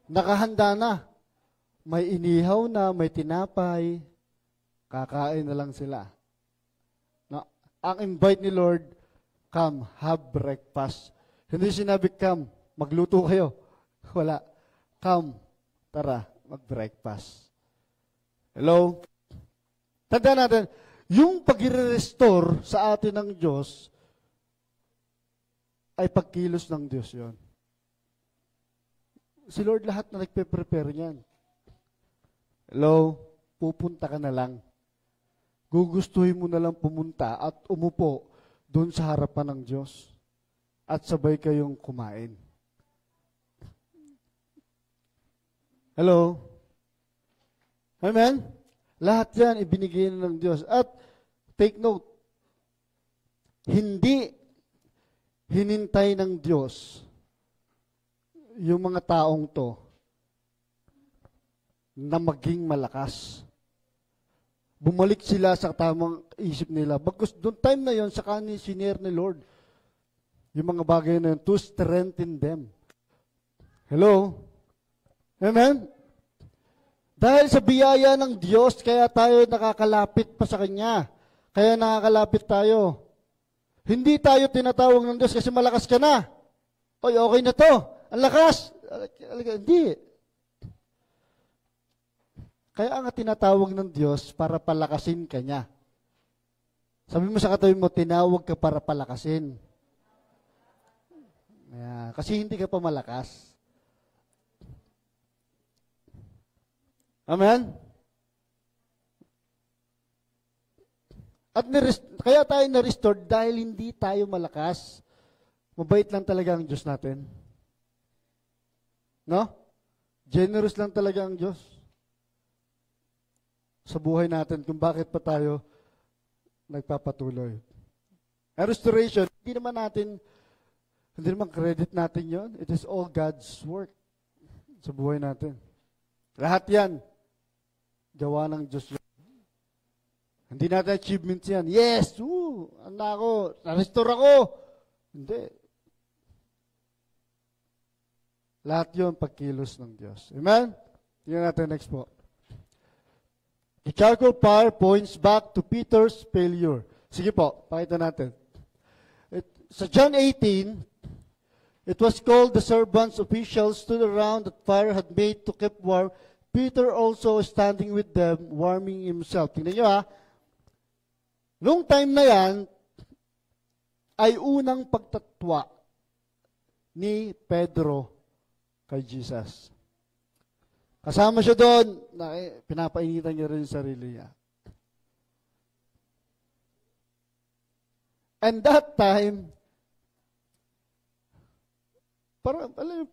nakahanda na. May inihaw na, may tinapay, kakain na lang sila. No? Ang invite ni Lord, come, have breakfast. Hindi sinabi, come, magluto kayo. Wala. Come, tara, mag-breakfast. Hello? Tandaan natin, yung pag-restore sa atin ng Diyos, ay pagkilos ng Diyos yon. Si Lord lahat na nagpe-prepare niyan. Hello? Pupunta ka na lang. Gugustuhin mo na lang pumunta at umupo doon sa harapan ng Diyos. At sabay kayong kumain. Hello? Amen? Lahat yan ibinigay ng Diyos. At take note, hindi hinintay ng Diyos yung mga taong to na maging malakas. Bumalik sila sa tamang isip nila. Bagkus doon time na yon sa kanin senior ni Lord yung mga bagay na yun to strengthen them. Hello? Amen? Dahil sa biyaya ng Diyos, kaya tayo nakakalapit pa sa Kanya. Kaya nakakalapit tayo. Hindi tayo tinatawag ng Diyos kasi malakas ka na. Oy, okay na to. Ang lakas. Hindi. Kaya nga tinatawag ng Diyos para palakasin ka niya. Sabi mo sa katabi mo, tinawag ka para palakasin. Kasi hindi ka pa malakas. Amen? At kaya tayo na-restore dahil hindi tayo malakas. Mabait lang talaga ang Diyos natin. No? Generous lang talaga ang Diyos. Sa buhay natin kung bakit pa tayo nagpapatuloy. Ang restoration, hindi naman credit natin yon. It is all God's work sa buhay natin. Lahat yan, gawa ng Diyos yun. Hindi natin achievements yan. Yes! Na-restore ako. Hindi. Lahat yun pagkilos ng Diyos. Amen? Tingnan natin next po. The charcoal fire points back to Peter's failure. Sige po, pakita natin. Sa John 18, it was called the servants, officials stood around that fire had made to keep warm. Peter also standing with them, warming himself. Tingnan nyo ha. Noong time na yan, ay unang pagtatwa ni Pedro kay Jesus. Kasama siya doon, pinapainitan niya rin yung sarili niya. And that time, parang, alam yung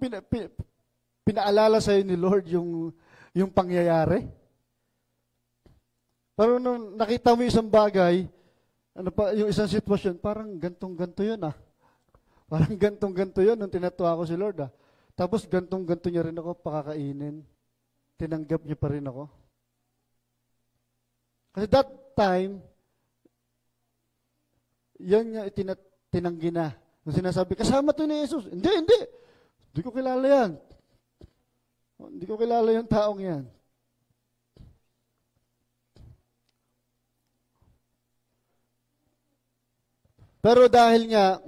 pinaalala sa'yo ni Lord yung pangyayari. Pero nung nakita mo isang bagay, yung isang sitwasyon, parang gantong-ganto yun ah. Parang gantong-ganto yun nung tinatuwa ko si Lord ah. Tapos gantong-ganto niya rin ako pakakainin. Tinanggap niya pa rin ako. Kasi that time, yan niya tinanggi na. Nung sinasabi, kasama to ni Jesus. Hindi. Hindi ko kilala yan. Hindi ko kilala yung taong yan. Pero dahil nga,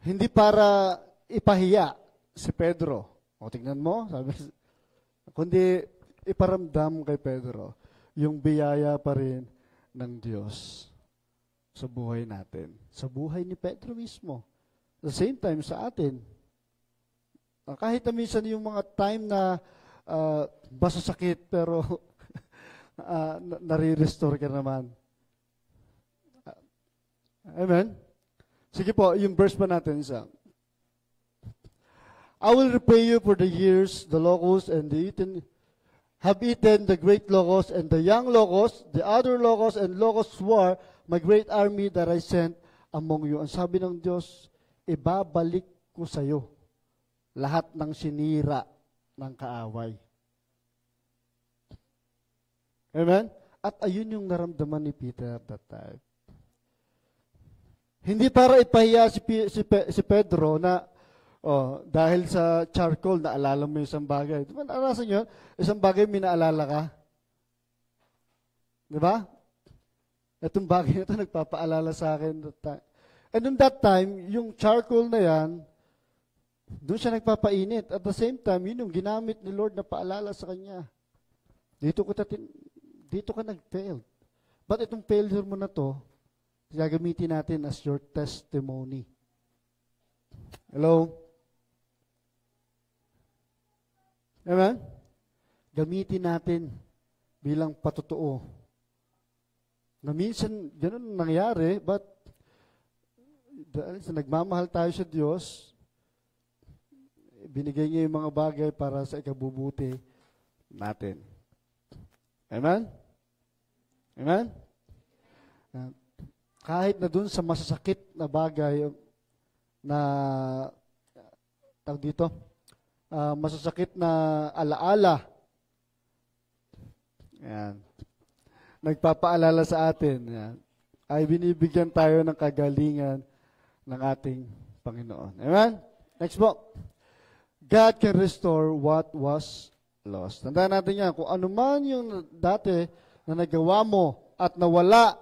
hindi para ipahiya si Pedro. O tingnan mo, sabi, kundi iparamdam kay Pedro yung biyaya pa rin ng Diyos sa buhay natin. Sa buhay ni Pedro mismo. At the same time, sa atin. Kahit na minsan yung mga time na masasakit, pero nare-restore ka naman. Amen? Sige po, yung verse pa natin isa. I will repay you for the years the locusts and the have eaten the great locusts and the young locusts, the other locusts and locusts war, my great army that I sent among you. Ang sabi ng Diyos, ibabalik ko sa iyo lahat ng sinira ng kaaway. Amen? At ayun yung naramdaman ni Peter at that time. Hindi para ipahiya si Pedro na dahil sa charcoal, naalala mo yung isang bagay. Diba, narasan yun? Isang bagay, minaalala ka. Di ba? Itong bagay na ito, nagpapaalala sa akin. And in that time, yung charcoal na yan, doon siya nagpapainit. At the same time, yun yung ginamit ni Lord na paalala sa kanya. Dito ka nag-failed. But itong failure mo na to, gagamitin natin as your testimony. Hello? Amen? Gamitin natin bilang patotoo. Na minsan, ganun nangyari, but dahil sa nagmamahal tayo sa Diyos, binigay niya yung mga bagay para sa ikabubuti natin. Amen? Amen? Kahit na dun sa masasakit na bagay na tawag dito, masasakit na alaala. Yan. Nagpapaalala sa atin. Yan. Ay binibigyan tayo ng kagalingan ng ating Panginoon. Amen? Next po. God can restore what was lost. Tandaan natin yan. Kung ano man yung dati na nagawa mo at nawala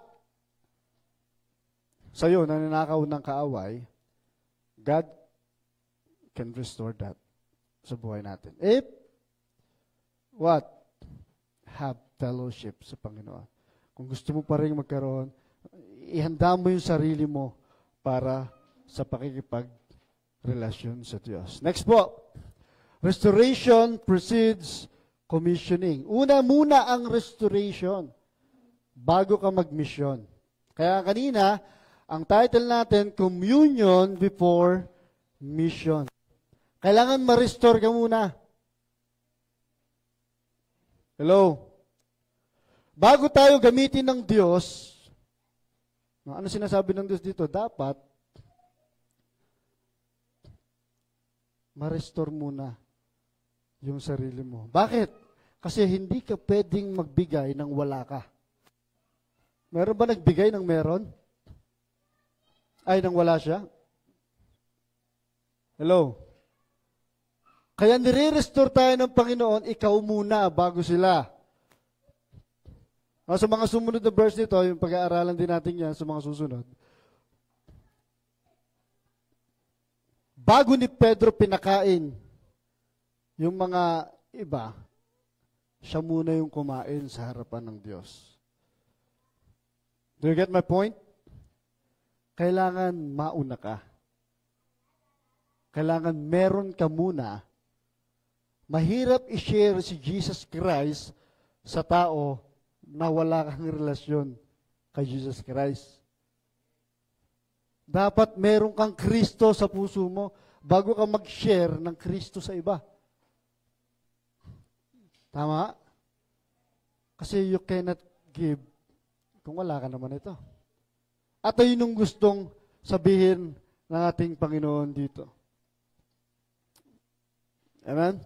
sa'yo na ninakaw ng kaaway, God can restore that sa buhay natin. If, what? Have fellowship sa Panginoon. Kung gusto mo pa rin magkaroon, ihanda mo yung sarili mo para sa pakikipagrelasyon sa Diyos. Next po. Restoration precedes commissioning. Una muna ang restoration bago ka mag-mission. Kaya kanina, ang title natin, Communion Before Mission. Kailangan ma-restore ka muna. Hello? Bago tayo gamitin ng Diyos, ano sinasabi ng Diyos dito? Dapat ma-restore muna yung sarili mo. Bakit? Kasi hindi ka pwedeng magbigay ng wala ka. Meron ba nagbigay ng meron? Ay, nang wala siya? Hello? Kaya nire-restore tayo ng Panginoon, ikaw muna bago sila. Sa mga sumunod na verse nito, yung pag-aaralan din natin yan sa mga susunod. Bago ni Pedro pinakain yung mga iba, siya muna yung kumain sa harapan ng Diyos. Do you get my point? Kailangan mauna ka. Kailangan meron ka muna. Mahirap i-share si Jesus Christ sa tao na wala kang relasyon kay Jesus Christ. Dapat meron kang Kristo sa puso mo bago ka mag-share ng Kristo sa iba. Tama? Kasi you cannot give kung wala ka naman ito. At ayun yung gustong sabihin ng ating Panginoon dito. Amen?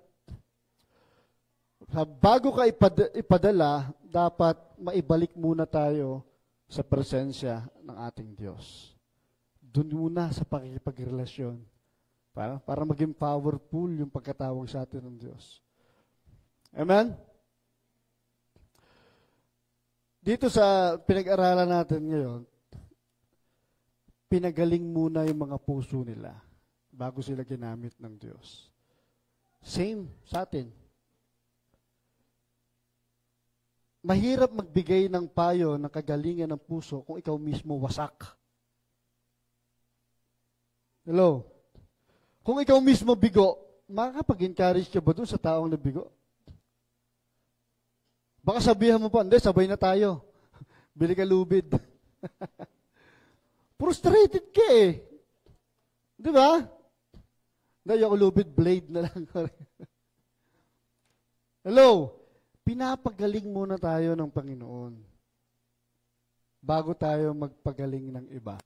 Bago ka ipadala, dapat maibalik muna tayo sa presensya ng ating Diyos. Doon muna sa pakikipagrelasyon. Para maging powerful yung pagkatawag sa atin ng Diyos. Amen? Dito sa pinag-aralan natin ngayon, pinagaling muna yung mga puso nila bago sila ginamit ng Diyos. Same sa atin. Mahirap magbigay ng payo ng kagalingan ng puso kung ikaw mismo wasak. Hello? Kung ikaw mismo bigo, makakapag-encourage ka ba dun sa taong nabigo? Baka sabihan mo pa, hindi, sabay na tayo. Bili ka lubid. Frustrated ka eh. Di ba? Hindi, yung ulubid, blade na lang. Hello? Pinapagaling muna tayo ng Panginoon bago tayo magpagaling ng iba.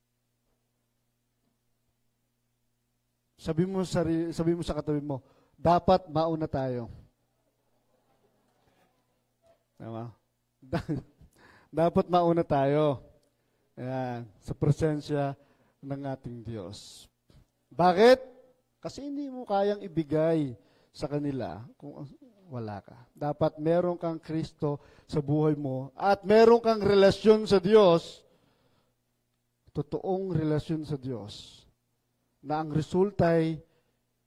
Sabi mo sa katabi mo, dapat mauna tayo. Tama? Dapat mauna tayo. Ayan, sa presensya ng ating Diyos. Bakit? Kasi hindi mo kayang ibigay sa kanila kung wala ka. Dapat meron kang Kristo sa buhay mo at meron kang relasyon sa Diyos, totoong relasyon sa Diyos, na ang resulta ay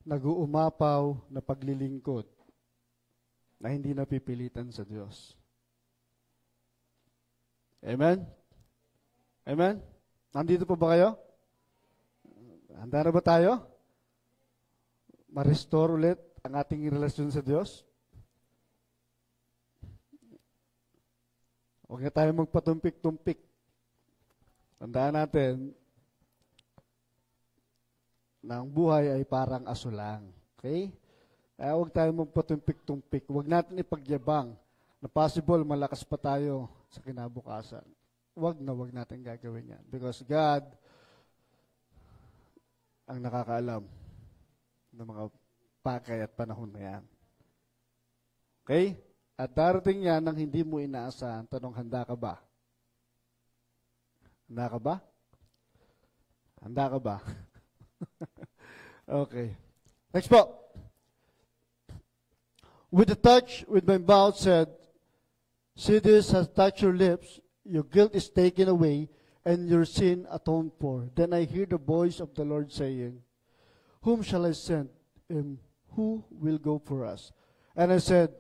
nag-uumapaw na paglilingkod na hindi napipilitan sa Diyos. Amen? Amen? Nandito pa ba kayo? Handa na ba tayo? Ma-restore ulit ang ating relasyon sa Diyos? Huwag na tayo magpatumpik-tumpik. Tandaan natin na ang buhay ay parang aso lang. Okay? Kaya huwag tayo magpatumpik-tumpik. Huwag natin ipagyabang na possible malakas pa tayo sa kinabukasan. Huwag natin gagawin yan. Because God ang nakakaalam ng mga pakay at panahon na yan. Okay? At darating yan nang hindi mo inaasahan. Tanong, handa ka ba? Handa ka ba? Handa ka ba? Okay. Next po. With a touch, with my mouth said, see, this has touched your lips, your guilt is taken away, and your sin atoned for. Then I hear the voice of the Lord saying, whom shall I send? And who will go for us? And I said,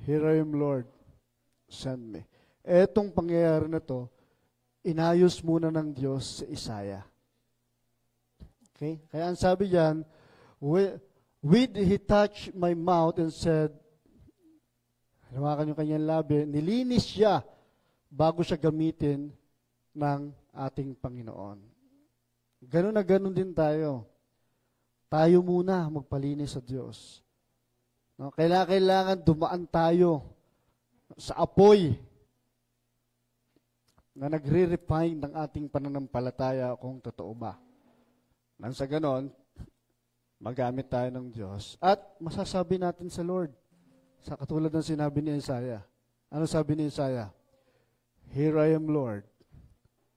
here I am, Lord, send me. Etong pangyayari na to, inayos muna ng Diyos sa Isaiah. Okay? Kaya ang sabi diyan, with he touched my mouth and said, hawakan yung kanyang labi, nilinis siya bago siya gamitin ng ating Panginoon. Ganun na ganun din tayo. Tayo muna magpalinis sa Diyos. No? Kailangan dumaan tayo sa apoy na nagre-refine ng ating pananampalataya kung totoo ba. Nang sa ganon, magamit tayo ng Diyos at masasabi natin sa Lord, sa katulad ng sinabi ni Isaiah. Ano sabi ni Isaiah? Here I am, Lord.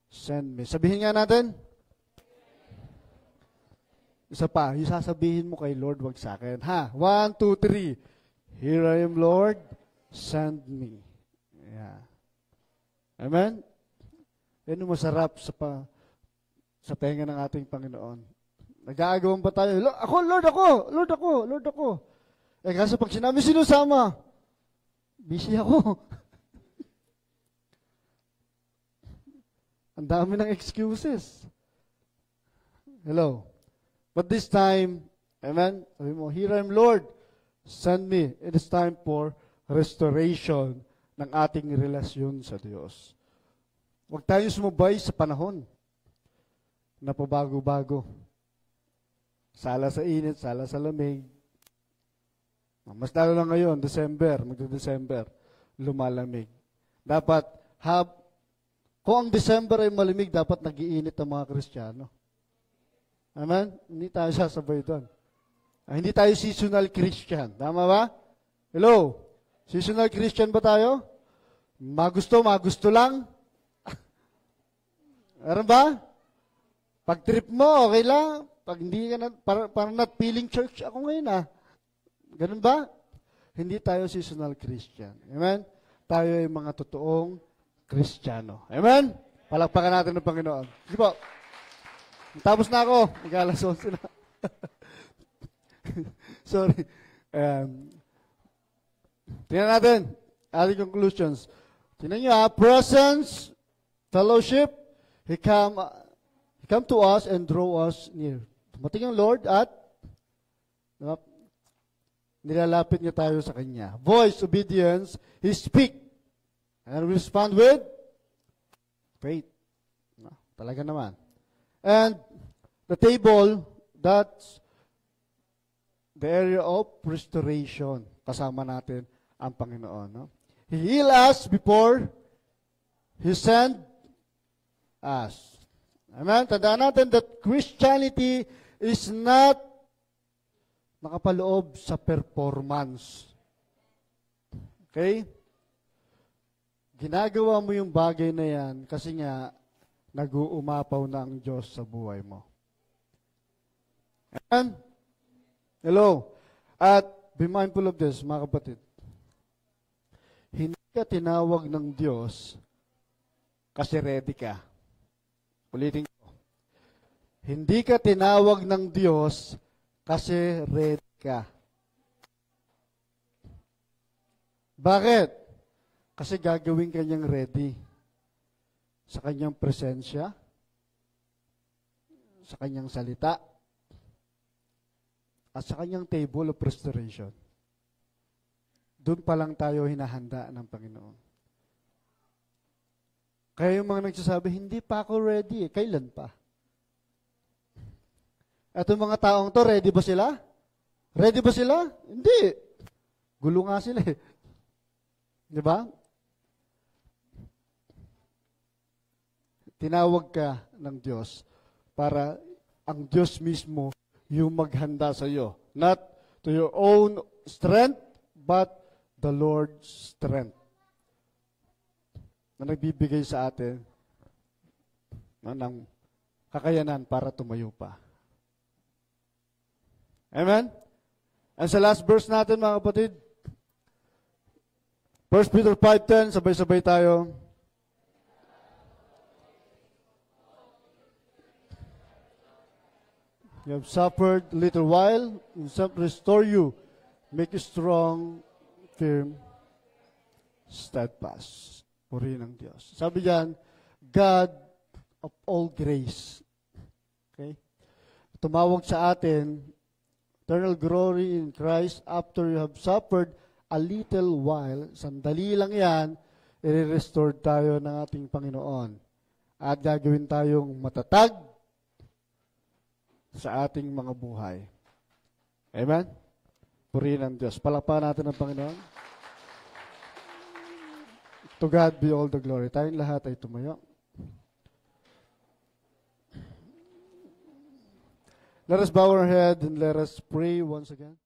Send me. Sabihin nga natin. Isa pa, yung sasabihin mo kay Lord, wag sa akin. Ha? 1, 2, 3. Here I am, Lord. Send me. Yeah. Amen? Yan yung masarap sa tenga ng ating Panginoon. Nag-aagawan pa tayo, Lord ako. Eh kasi pag sinabi sinusama, busy ako. Ang dami ng excuses. Hello. But this time, amen, sabi mo, here I am, Lord, send me. It is time for restoration ng ating relasyon sa Diyos. Huwag tayong sumubay sa panahon na pabago-bago. Sala sa init, sala sa lamig. Mas lalo lang ngayon, magde-December, lumalamig. Dapat, kung ang December ay malamig, dapat nag-iinit ang mga Kristiyano. Amen? Hindi tayo sasabay doon. Hindi tayo seasonal Christian. Tama ba? Hello? Seasonal Christian ba tayo? Magusto lang? Meron ba? Pag trip mo, okay lang. Pag hindi ka na, parang not feeling church ako ngayon Ganun ba? Hindi tayo seasonal Christian. Amen? Tayo ay mga totoong Kristiyano. Amen? Palakpakan natin ng Panginoon. Sige po. Tapos na ako. Mag-alas 11 na. Sorry. Tingnan natin. Ating conclusions. Tingnan nyo presence, fellowship, He come to us and draw us near. Dumating ang Lord at nilalapit niya tayo sa Kanya. Voice, obedience, He speak. And we respond with faith. Talaga naman. And the table, that's the area of restoration. Kasama natin ang Panginoon. No? He healed us before He sent us. Amen? Tandaan natin that Christianity is not nakapaloob sa performance. Okay? Ginagawa mo yung bagay na yan kasi nga nag-uumapaw na ang Diyos sa buhay mo. Amen? Hello? At be mindful of this, mga kapatid. Hindi ka tinawag ng Diyos kasi ready ka. Ulitin ko. Hindi ka tinawag ng Diyos kasi ready ka. Bakit? Kasi gagawin kanyang ready sa kanyang presensya, sa kanyang salita, at sa kanyang table of restoration. Doon pa lang tayo hinahanda ng Panginoon. Kaya yung mga nagsasabi, hindi pa ako ready. Kailan pa? At yung mga taong to, ready ba sila? Ready ba sila? Hindi. Gulo nga sila eh. Di ba? Tinawag ka ng Diyos para ang Diyos mismo yung maghanda sa iyo. Not to your own strength, but the Lord's strength. Na nagbibigay sa atin ng kakayanan para tumayo pa. Amen? And sa last verse natin, mga kapatid, 1 Peter 5:10, sabay-sabay tayo. You have suffered a little while, and shall restore you, make you strong, firm, steadfast. Purihin ng Diyos. Sabi diyan, God of all grace. Okay? Tumawag sa atin, eternal glory in Christ after you have suffered a little while. Sandali lang yan, i-restore tayo ng ating Panginoon. At gagawin tayong matatag sa ating mga buhay. Amen? Purihin ang Diyos. Palakpakan natin ang Panginoon. To God be all the glory. Tayong lahat ay tumayo. Let us bow our head and let us pray once again.